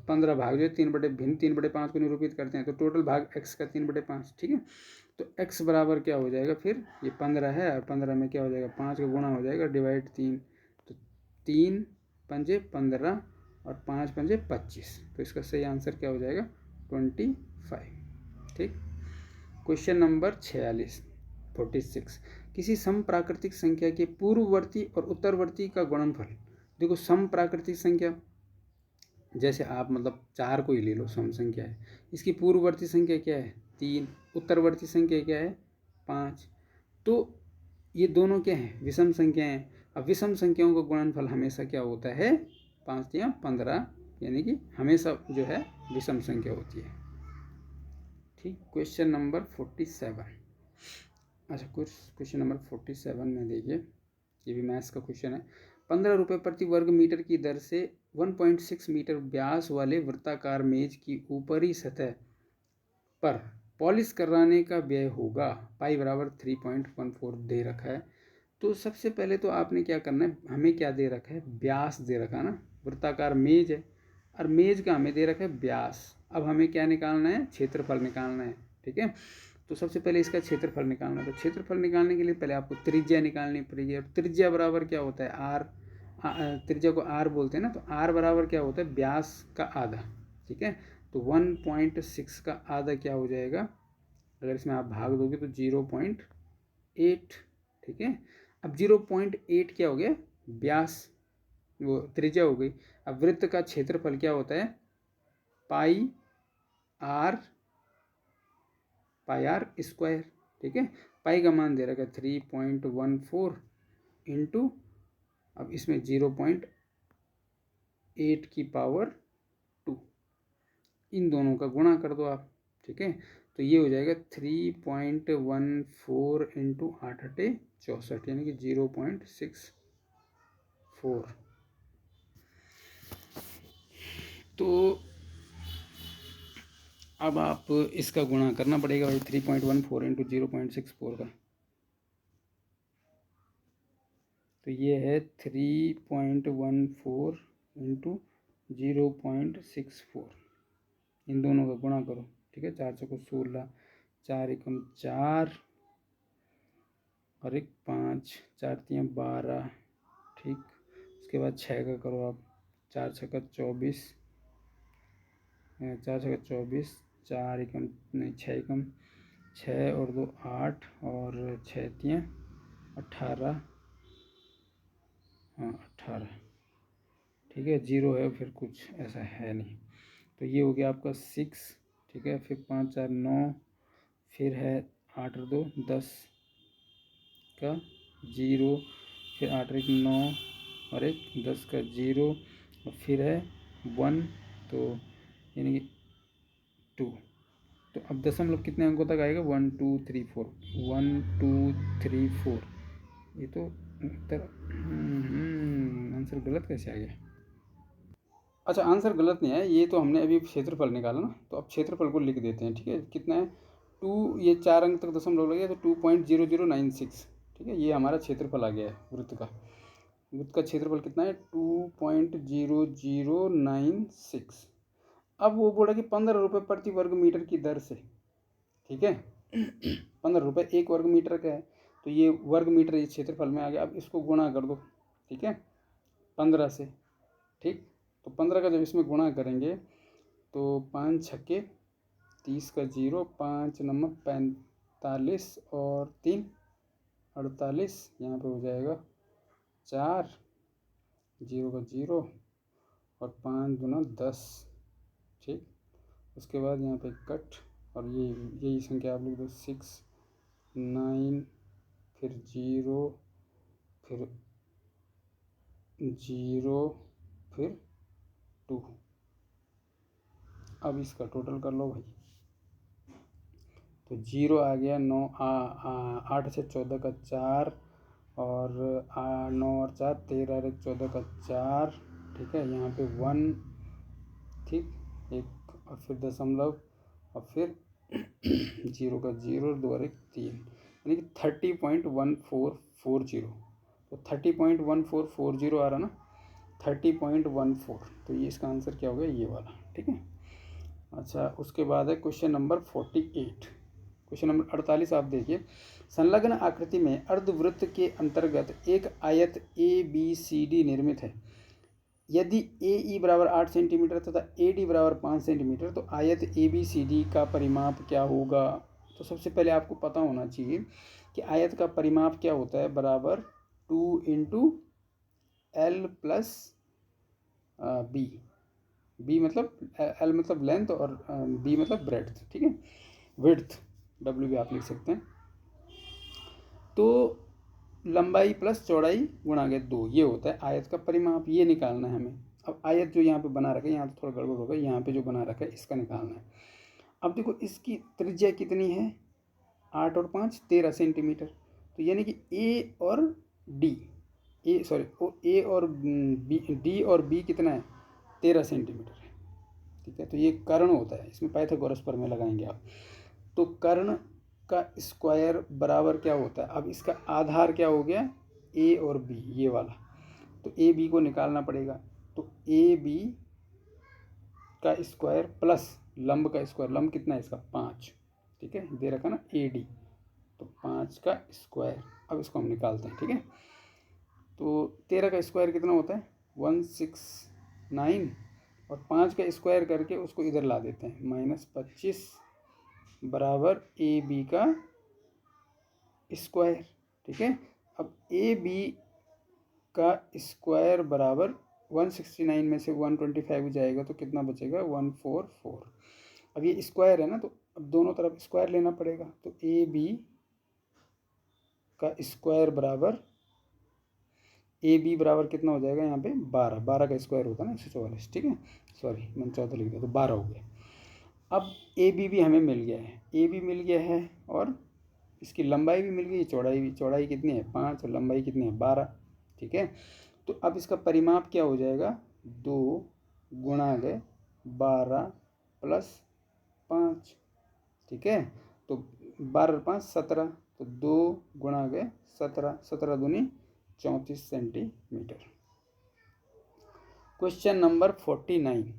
15 भाग जो है 3/5 को निरूपित करते हैं, तो टोटल भाग x का 3/5। ठीक है, तो x बराबर क्या हो जाएगा, फिर ये 15 है और 15 में क्या हो जाएगा, 5 का गुणा हो जाएगा, डिवाइड 3, तो 3 पंजे 15 और 5 पंजे 25, तो इसका सही आंसर क्या हो जाएगा, 25। ठीक, क्वेश्चन नंबर 46। किसी समप्राकृतिक संख्या के पूर्ववर्ती और उत्तरवर्ती का गुणनफल। देखो समप्राकृतिक संख्या, जैसे आप मतलब 4 को ही ले लो, सम संख्या है, इसकी पूर्ववर्ती संख्या क्या है, 3, उत्तरवर्ती संख्या क्या है, 5। तो ये दोनों क्या हैं, विषम संख्या हैं। अब विषम संख्याओं का गुणनफल हमेशा क्या होता है, 5 या 15, यानी कि हमेशा जो है विषम संख्या होती है। ठीक, क्वेश्चन नंबर 47। अच्छा, क्वेश्चन नंबर 47 में देखिए, ये भी मैथ्स का क्वेश्चन है। 15 रुपये प्रति वर्ग मीटर की दर से 1.6 मीटर व्यास वाले वृत्ताकार मेज की ऊपरी सतह पर पॉलिश कराने का व्यय होगा। पाई बराबर 3.14 दे रखा है। तो सबसे पहले तो आपने क्या करना है, हमें क्या दे रखा है, व्यास दे रखा है ना, वृत्ताकार मेज है और मेज का हमें दे रखा है व्यास। अब हमें क्या निकालना है, क्षेत्रफल निकालना है। ठीक है, तो सबसे पहले इसका क्षेत्रफल निकालना है। तो क्षेत्रफल निकालने के लिए पहले आपको त्रिज्या निकालनी पड़ेगी। और त्रिज्या बराबर क्या होता है, आर, त्रिज्या को आर बोलते हैं ना, तो आर बराबर क्या होता है, व्यास का आधा। ठीक है, तो 1.6 का आधा क्या हो जाएगा, अगर इसमें आप भाग दोगे तो 0.8। ठीक है, अब 0.8 क्या हो गया, व्यास, वो त्रिज्या हो गई। अब वृत्त का क्षेत्रफल क्या होता है, पाई आर स्क्वायर। ठीक है, पाई का मान दे रखा है 3.14 इंटू, अब इसमें 0.8 की पावर 2, इन दोनों का गुणा कर दो आप। ठीक है, तो ये हो जाएगा 3.14 इंटू 8 8 64, यानी कि 0.64। तो अब आप इसका गुणा करना पड़ेगा भाई, 3.14 इंटू 0.64 का, तो ये है 3.14 इंटू 0.64, इन दोनों का गुणा करो। ठीक है, 4 चौको 16, 4 एकम 4 और 1 5, 4 3 12। ठीक, उसके बाद 6 का करो आप, 4 6 24, 4 6 24, 4 एकम नहीं 6 एकम 6 और 2 8 और 6 3 18, हाँ 18। ठीक है, 0 है, फिर कुछ ऐसा है नहीं, तो ये हो गया आपका 6। ठीक है, फिर 5 4 9, फिर है 8 और 2 10 का 0, फिर 8 1 9 और 1 10 का 0, और फिर है 1, तो यानी कि 2। तो अब दशमलव कितने अंकों तक आएगा, 1 2 3 4, 1 2 3 4। ये तो उत्तर आंसर गलत कैसे आ गया। अच्छा, आंसर गलत नहीं है, ये तो हमने अभी क्षेत्रफल निकाला ना, तो अब क्षेत्रफल को लिख देते हैं। ठीक है, कितना है, ये 4 अंक तक दशमलव लगे तो 2.0096, ठीक है। ये हमारा क्षेत्रफल आ गया है वृत्त का। वृत्त का क्षेत्रफल कितना है? 2.0096। अब वो बोला कि 15 रुपये प्रति वर्ग मीटर की दर से, ठीक है। 15 रुपये 1 वर्ग मीटर का है, तो ये वर्ग मीटर इस क्षेत्रफल में आ गया। अब इसको गुणा कर दो, ठीक है, 15 से, ठीक। तो 15 का जब इसमें गुणा करेंगे तो 5 छक्के 30 का 0, 5 नमक 45 और 3 48, यहाँ पे हो जाएगा 4, 0 का 0 और 5 दूना 10, ठीक। उसके बाद यहाँ पे कट, और ये यही संख्या आप लोग 6 9 फिर 0 फिर 0 फिर 2। अब इसका टोटल कर लो भाई, तो 0 आ गया 9 8 से 14 का 4 और 9 और 4 13 और 1 14 का 4, ठीक है। यहाँ पे 1, ठीक, एक और फिर दशमलव और फिर 0 का 0 2 और 1 3, यानी कि 30.1440। तो 30.1440 आ रहा ना, 30.14। तो ये इसका आंसर क्या हो गया? ये वाला, ठीक है। अच्छा, उसके बाद है क्वेश्चन नंबर 48। क्वेश्चन नंबर 48 आप देखिए, संलग्न आकृति में अर्धवृत्त के अंतर्गत एक आयत ABCD निर्मित है। यदि AE बराबर 8 सेंटीमीटर तथा AD बराबर 5 सेंटीमीटर, तो आयत ABCD का परिमाप क्या होगा? तो सबसे पहले आपको पता होना चाहिए कि आयत का परिमाप क्या होता है, बराबर 2 × L + B। बी मतलब एल मतलब लेंथ और बी मतलब ब्रेड्थ, ठीक है, विड्थ, डब्ल्यू भी आप लिख सकते हैं। तो लंबाई प्लस चौड़ाई गुणा के 2, ये होता है आयत का परिमाप। ये निकालना है हमें। अब आयत जो यहाँ पे बना रखा है, यहाँ तो थोड़ा गड़बड़ होगा, यहाँ पे जो बना रखा है इसका निकालना है। अब देखो इसकी त्रिज्या कितनी है? 8 और 5 13 सेंटीमीटर। तो यानी कि ए और डी और बी कितना है? 13 सेंटीमीटर है, ठीक है। तो ये कर्ण होता है, इसमें पाइथागोरस प्रमेय लगाएंगे आप। तो कर्ण का स्क्वायर बराबर क्या होता है? अब इसका आधार क्या हो गया? ए और बी, ये वाला। तो ए बी को निकालना पड़ेगा। तो ए बी का स्क्वायर प्लस लंब का स्क्वायर, लंब कितना है इसका? 5, ठीक है, दे रखा ना AD, तो 5 का स्क्वायर। अब इसको हम निकालते हैं, ठीक है। तो 13 का स्क्वायर कितना होता है? 169, और 5 का स्क्वायर करके उसको इधर ला देते हैं, -25 बराबर AB का स्क्वायर, ठीक है। अब AB का स्क्वायर बराबर 169 में से 125 जाएगा तो कितना बचेगा? 144। अब ये स्क्वायर है ना, तो अब दोनों तरफ स्क्वायर लेना पड़ेगा। तो AB का स्क्वायर बराबर, AB बराबर कितना हो जाएगा यहाँ पे? 12 का स्क्वायर होता है ना 144, ठीक है। सॉरी, मैंने 14 लिख दिया, तो 12 हो गया। अब AB भी हमें मिल गया है, AB मिल गया है, और इसकी लंबाई भी मिल गई, चौड़ाई भी। चौड़ाई कितनी है? 5, और लंबाई कितनी है? 12, ठीक है। तो अब इसका परिमाप क्या हो जाएगा? 2 गुणा गए 12 + 5, ठीक है। तो 12 और 5 17, तो 2 गुणा गए 17, 17 दूनी 34 सेंटीमीटर। क्वेश्चन नंबर 49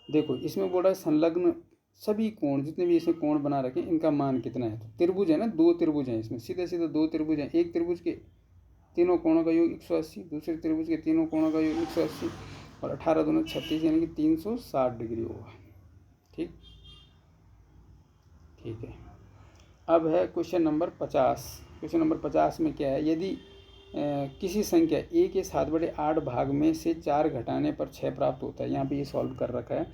देखो, इसमें बोला संलग्न सभी कोण, जितने भी इसमें कोण बना रखे हैं, इनका मान कितना है? तो त्रिभुज है ना, 2 त्रिभुज हैं इसमें, सीधे सीधे 2 त्रिभुज हैं। एक त्रिभुज के तीनों कोणों का योग 180, दूसरे त्रिभुज के तीनों कोणों का योग 180, और 18 दूना 36, यानी कि 360 डिग्री होगा, ठीक, ठीक है। अब है क्वेश्चन नंबर 50। क्वेश्चन नंबर 50 में क्या है? यदि किसी संख्या a के 7/8 भाग में से 4 घटाने पर 6 प्राप्त होता है। यहाँ पे ये सॉल्व कर रखा है,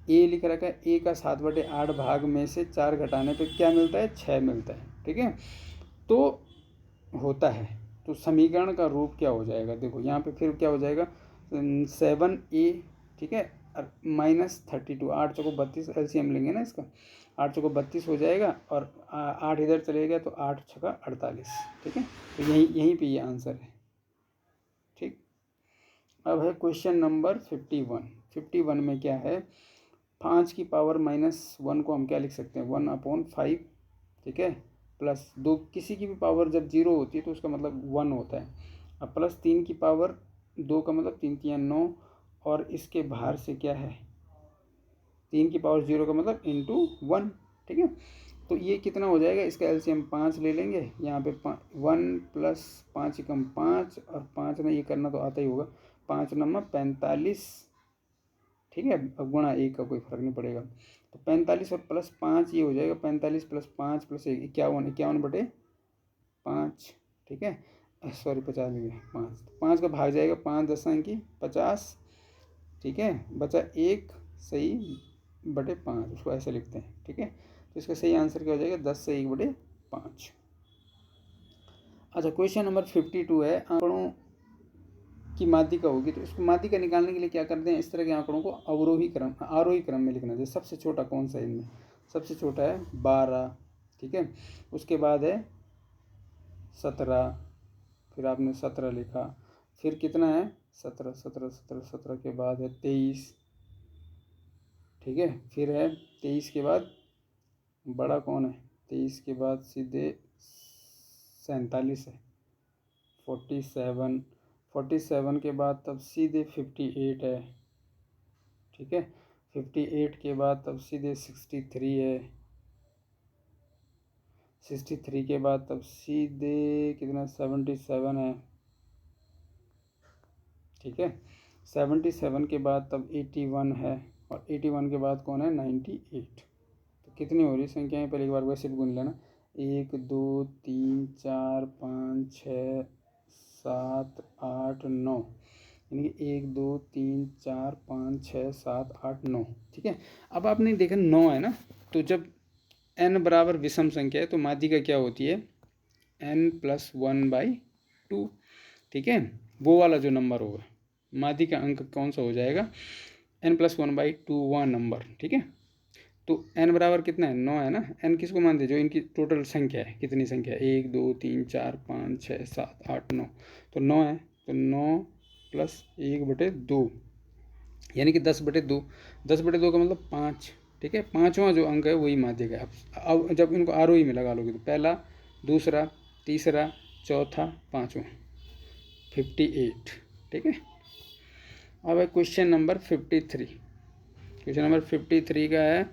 a लिख रखा है, a का 7/8 भाग में से 4 घटाने पर क्या मिलता है? 6 मिलता है, ठीक है। तो होता है, तो समीकरण का रूप क्या हो जाएगा? देखो यहाँ पे फिर क्या हो जाएगा? 7a, ठीक है, -32, 8 चौको 32, LCM लेंगे ना इसका, 8 चौको 32 हो जाएगा, और 8 इधर चले गया तो 8 छक्का 48, ठीक है। तो यहीं पे ये आंसर है, ठीक। अब है क्वेश्चन नंबर 51। 51 में क्या है? 5 की पावर -1 को हम क्या लिख सकते हैं? 1/5 ठीक है, प्लस 2 किसी की भी पावर जब 0 होती है तो उसका मतलब 1 होता है। अब प्लस 3 की पावर 2 का मतलब 3 3 9, और इसके बाहर से क्या है 3 की पावर 0 का मतलब इंटू 1, ठीक है। तो ये कितना हो जाएगा, इसका एलसीएम 5 ले लेंगे, यहाँ पे 1 प्लस 5 एकम 5, और 5 ना ये करना तो आता ही होगा, 5 नंबर 45, ठीक है। अब गुणा 1 का कोई फर्क नहीं पड़ेगा, तो 45 और प्लस 5 ये हो जाएगा 45 प्लस 5 प्लस 1 51, 51/5, ठीक है। सॉरी 50 में 5, 5 का भाग जाएगा, 5 10 की 50, ठीक है, बचा 1 सही बटे 5, उसको ऐसे लिखते हैं, ठीक है। तो इसका सही आंसर क्या हो जाएगा, 10 से 1/5। अच्छा, क्वेश्चन नंबर 52 है, आंकड़ों की माध्यिका होगी, तो इसको माध्यिका निकालने के लिए क्या करते हैं, इस तरह के आंकड़ों को आरोही क्रम में लिखना चाहिए। सबसे छोटा कौन सा है इनमें, सबसे छोटा है 12, ठीक है, उसके बाद है 17, फिर आपने 17 लिखा, फिर कितना है 17 17 17 17 के बाद है 23, ठीक है, फिर है 23 के बाद बड़ा कौन है, 23 के बाद सीधे 47 है, 47, 47 के बाद तब सीधे 58 है, ठीक है, 58 के बाद तब सीधे 63 है, 63 के बाद तब सीधे कितना 77 है, ठीक है, 77 के बाद तब 81 है, और 81 के बाद कौन है 98। तो कितनी हो रही संख्याएं, पहले एक बार वैसे भी गुन लेना, 1 2 3 4 5 6 7 8 9, यानी कि 1 2 3 4 5 6 7 8 9, ठीक है। अब आपने देखा 9 है ना, तो जब n बराबर विषम संख्या है तो माध्यिका क्या होती है, n+1/2, ठीक है। वो वाला जो नंबर होगा माध्यिका अंक कौन सा हो जाएगा, n+1/2वां नंबर, ठीक है। तो n बराबर कितना है 9 है ना, n किसको मानते हैं, जो इनकी टोटल संख्या है, कितनी संख्या है 1 2 3 4 5 6 7 8 9, तो 9 है, तो 9 प्लस 1/2, यानी कि 10/2, 10/2 का मतलब 5, ठीक है। पाँचवा जो अंक है वही माध्यिका है। अब जब इनको आरोही में लगा लोगे तो पहला, दूसरा, तीसरा, चौथा, पाँचवा, 58, ठीक है। अब है क्वेश्चन नंबर 53, क्वेश्चन नंबर 53 का है,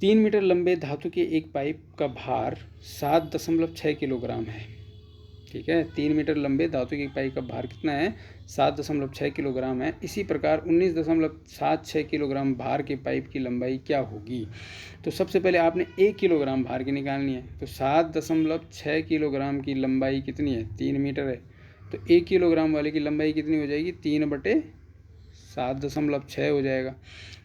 3 मीटर लंबे धातु के एक पाइप का भार 7.6 किलोग्राम है, ठीक है। 3 मीटर लंबे धातु के पाइप का भार कितना है, 7.6 किलोग्राम है। इसी प्रकार 19.76 किलोग्राम भार के पाइप की लंबाई क्या होगी। तो सबसे पहले आपने 1 किलोग्राम भार की निकालनी है, तो 7.6 किलोग्राम की लंबाई कितनी है, 3 मीटर है, तो 1 किलोग्राम वाले की लंबाई कितनी हो जाएगी, 3/7.6 हो जाएगा।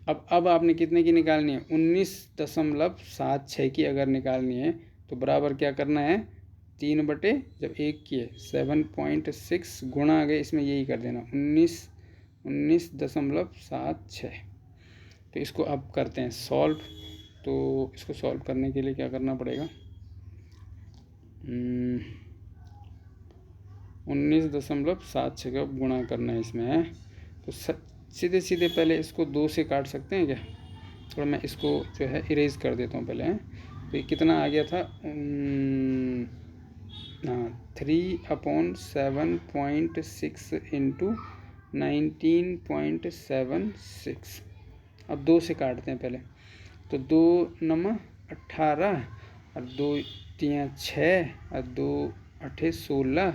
अब आपने कितने की निकालनी है, 19.76 की अगर निकालनी है तो बराबर क्या करना है, 3 जब 1 की है 7.6 गुणा आ गए, इसमें यही कर देना 19.76। तो इसको अब करते हैं सॉल्व। तो इसको सॉल्व करने के लिए क्या करना पड़ेगा, 19.76 का गुणा करना है इसमें है, तो सीधे सीधे पहले इसको 2 से काट सकते हैं क्या, थोड़ा मैं इसको जो है इरेज कर देता हूँ पहले, तो ये कितना आ गया था, हाँ 3/7.6 इंटू 19.76। अब 2 से काटते हैं पहले, तो 2 नंबर 18, और 2 3 6, और 2 8 16,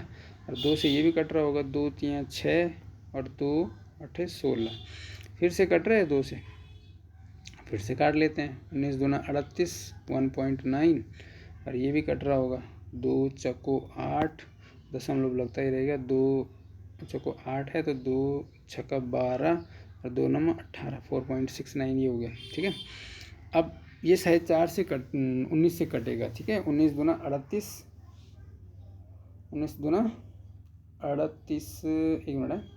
और 2 से ये भी कट रहा होगा, 2 3 6, और 2 8 16, फिर से कट रहा है 2 से, फिर से काट लेते हैं, 19 दूना 38, 1.9, और ये भी कट रहा होगा, 2 चक्को 8, दशमलव लगता ही रहेगा, 2 चक्को 8 है, तो 2 छक्का 12, और 2 नंबर 18, 4.69 ये हो गया, ठीक है। अब ये शायद 4 से 19 से कटेगा, ठीक है, 19 दूना 38, 19 दूना 38, एक मिनट है,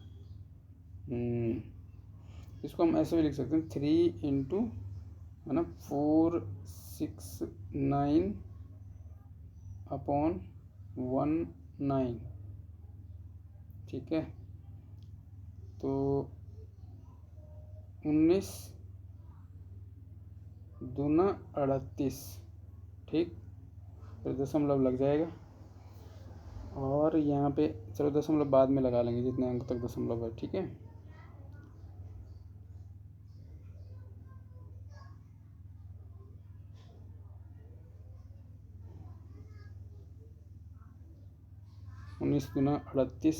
इसको हम ऐसे भी लिख सकते हैं, 3 इंटू है ना 469/19, ठीक है। तो 19 दूना 38, ठीक, फिर दशमलव लग जाएगा। और यहाँ पे चलो दशमलव बाद में लगा लेंगे, जितने अंक तक दशमलव है, ठीक है। उन्नीस गुना 38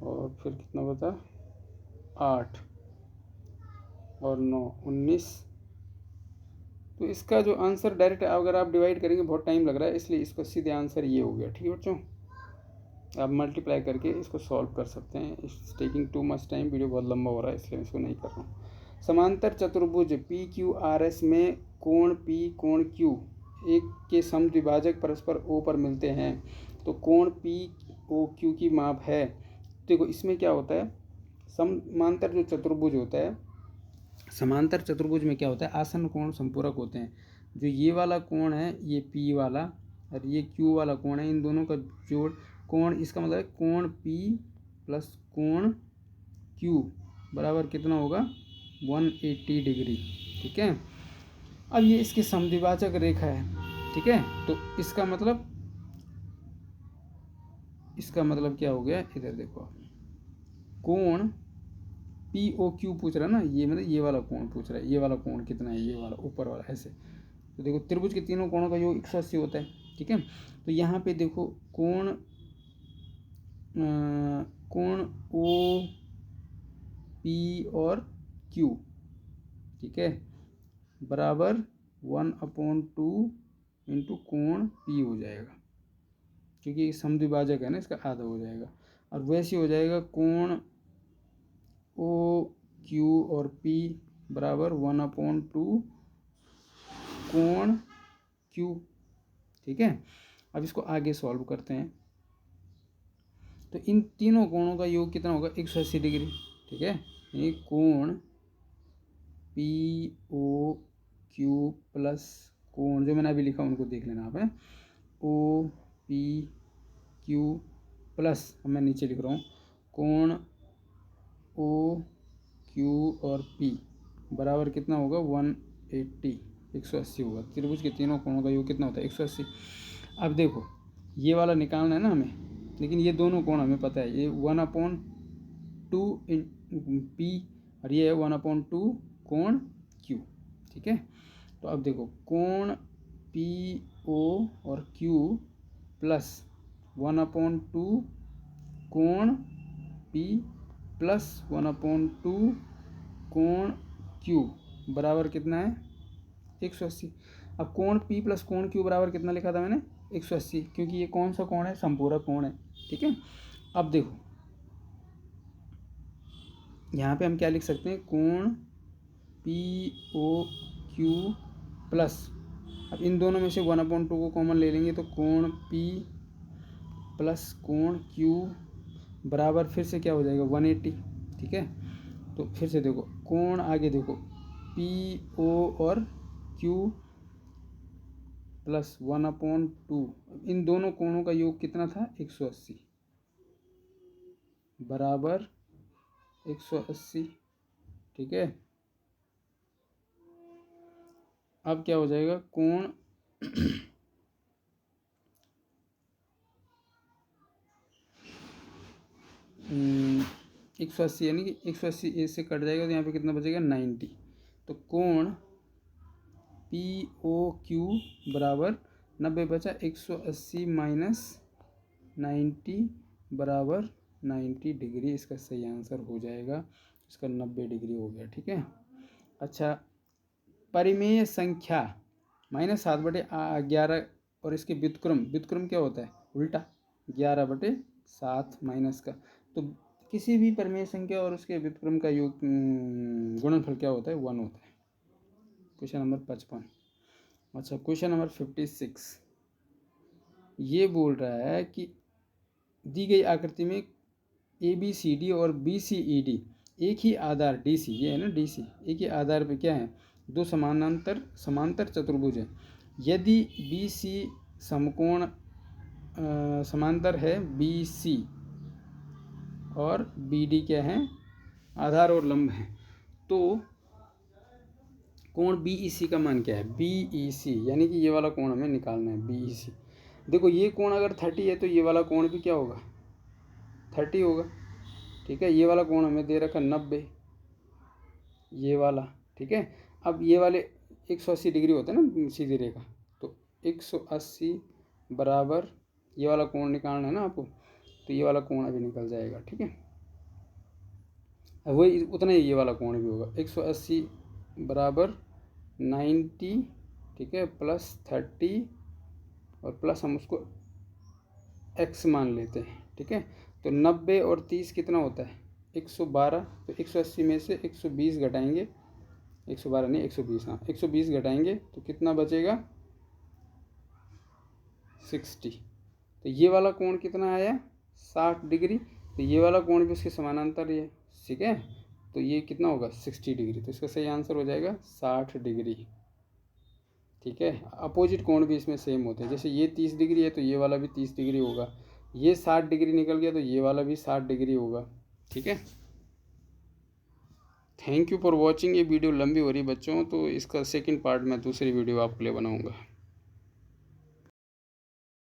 और फिर कितना बता 8 और 9 19। तो इसका जो आंसर डायरेक्ट अगर आप डिवाइड करेंगे बहुत टाइम लग रहा है, इसलिए इसका सीधे आंसर ये हो गया। ठीक है बच्चों, आप मल्टीप्लाई करके इसको सॉल्व कर सकते हैं। It's taking too much time, video बहुत लंबा हो रहा है इसलिए इसको नहीं कर रहा हूँ। समांतर चतुर्भुज पी क्यू आर एस में कोण पी कोण क्यू एक के समद्विभाजक परस्पर ओ पर मिलते हैं तो कोण पी ओ क्यू की माप है। देखो इसमें क्या होता है, समांतर जो चतुर्भुज होता है, समांतर चतुर्भुज में क्या होता है, आसन्न कोण संपूरक होते हैं। जो ये वाला कोण है ये पी वाला और ये क्यू वाला कोण है, इन दोनों का जोड़ कोण, इसका मतलब है कोण पी प्लस कोण क्यू बराबर कितना होगा 180 डिग्री। ठीक है, अब ये इसकी समद्विभाजक रेखा है। ठीक है, तो इसका मतलब क्या हो गया, इधर देखो कोण पी ओ क्यू पूछ रहा है ना, ये मतलब ये वाला कोण पूछ रहा है, ये वाला कोण कितना है, ये वाला ऊपर वाला ऐसे। तो देखो त्रिभुज के तीनों कोणों का योग 180 होता है। ठीक है, तो यहाँ पे देखो कोण ओ पी और क्यू, ठीक है, बराबर 1/2 इंटू कोण पी हो जाएगा, क्योंकि समद्विभाजक है ना, इसका आधा हो जाएगा। और वैसे हो जाएगा कोण ओ क्यू और पी बराबर 1/2 कोण क्यू। ठीक है, अब इसको आगे सॉल्व करते हैं। तो इन तीनों कोणों का योग कितना होगा 180 डिग्री। ठीक है, ये कोण पी ओ क्यू प्लस कोण जो मैंने अभी लिखा उनको देख लेना आप है, ओ पी क्यू प्लस, अब मैं नीचे लिख रहा हूँ कोण ओ क्यू और पी बराबर कितना होगा 180 होगा। त्रिभुज के तीनों कोणों का योग कितना होता है 180। अब देखो ये वाला निकालना है ना हमें, लेकिन ये दोनों कोण हमें पता है, ये 1/2 पी और ये है 1/2 कोण क्यू। ठीक है, तो अब देखो कोण पी ओ और क्यू प्लस 1/2 कोण पी प्लस 1/2 कोण क्यू बराबर कितना है 180। अब कोण पी प्लस कोण क्यू बराबर कितना लिखा था मैंने 180, क्योंकि ये कौन सा कोण है, संपूरक कोण है। ठीक है, अब देखो यहाँ पे हम क्या लिख सकते हैं, कोण पी ओ क्यू प्लस, अब इन दोनों में से 1/2 को कॉमन ले लेंगे तो कोण पी प्लस कोण क्यू बराबर फिर से क्या हो जाएगा 180। ठीक है, तो फिर से देखो कोण आगे देखो पी ओ और क्यू प्लस 1/2, इन दोनों कोणों का योग कितना था 180 बराबर 180। ठीक है, अब क्या हो जाएगा कोण 180 यानी कि 180 ए से कट जाएगा तो यहाँ पे कितना बचेगा 90। तो कोण पी ओ क्यू बराबर 90 बचा, 180 माइनस 90 बराबर 90 डिग्री, इसका सही आंसर हो जाएगा, इसका 90 डिग्री हो गया। ठीक है, अच्छा परिमेय संख्या -7/11 और इसके व्युत्क्रम क्या होता है उल्टा 11/7 माइनस का, तो किसी भी परिमेय संख्या और उसके व्युत्क्रम का योग गुणनफल क्या होता है 1 होता है। Question number 55। अच्छा क्वेश्चन नंबर 56 ये बोल रहा है कि दी गई आकृति में ABCD और BCED एक ही आधार DC, ये है ना DC, एक ही आधार पे क्या है दो समांतर चतुर्भुज है। यदि BC समकोण समांतर है BC और BD क्या है आधार और लंब है, तो कोण बी ई सी का मान क्या है, बी ई सी, यानी कि ये वाला कोण हमें निकालना है, बी ई सी। देखो ये कोण अगर 30 है तो ये वाला कोण भी क्या होगा, 30 होगा, ठीक है। ये वाला कोण हमें दे रखा 90, ये वाला, ठीक है। अब ये वाले 180 डिग्री होता है ना सीधी रेखा, तो 180 बराबर ये वाला कोण निकालना है ना आपको, तो ये वाला कोण अभी निकल जाएगा, ठीक है। वही उतना ही ये वाला कोण भी होगा, 180 बराबर 90, ठीक है, प्लस 30 और प्लस हम उसको x मान लेते हैं, ठीक है। तो 90 और 30 कितना होता है, 112। तो 180 में से 120 घटाएंगे, 112 नहीं 120, हाँ 120 घटाएंगे तो कितना बचेगा, 60। तो ये वाला कोण कितना आया, 60 डिग्री। तो ये वाला कोण भी उसके समानांतर ही है, ठीक है। तो ये कितना होगा, 60 डिग्री। तो इसका सही आंसर हो जाएगा 60 डिग्री, ठीक है। अपोजिट कोण भी इसमें सेम होते हैं, जैसे ये 30 डिग्री है तो ये वाला भी 30 डिग्री होगा, ये 60 डिग्री निकल गया तो ये वाला भी 60 डिग्री होगा, ठीक है। Thank you for watching. ये वीडियो लंबी हो रही बच्चों, तो इसका सेकंड पार्ट मैं दूसरी वीडियो आपके लिए बनाऊंगा।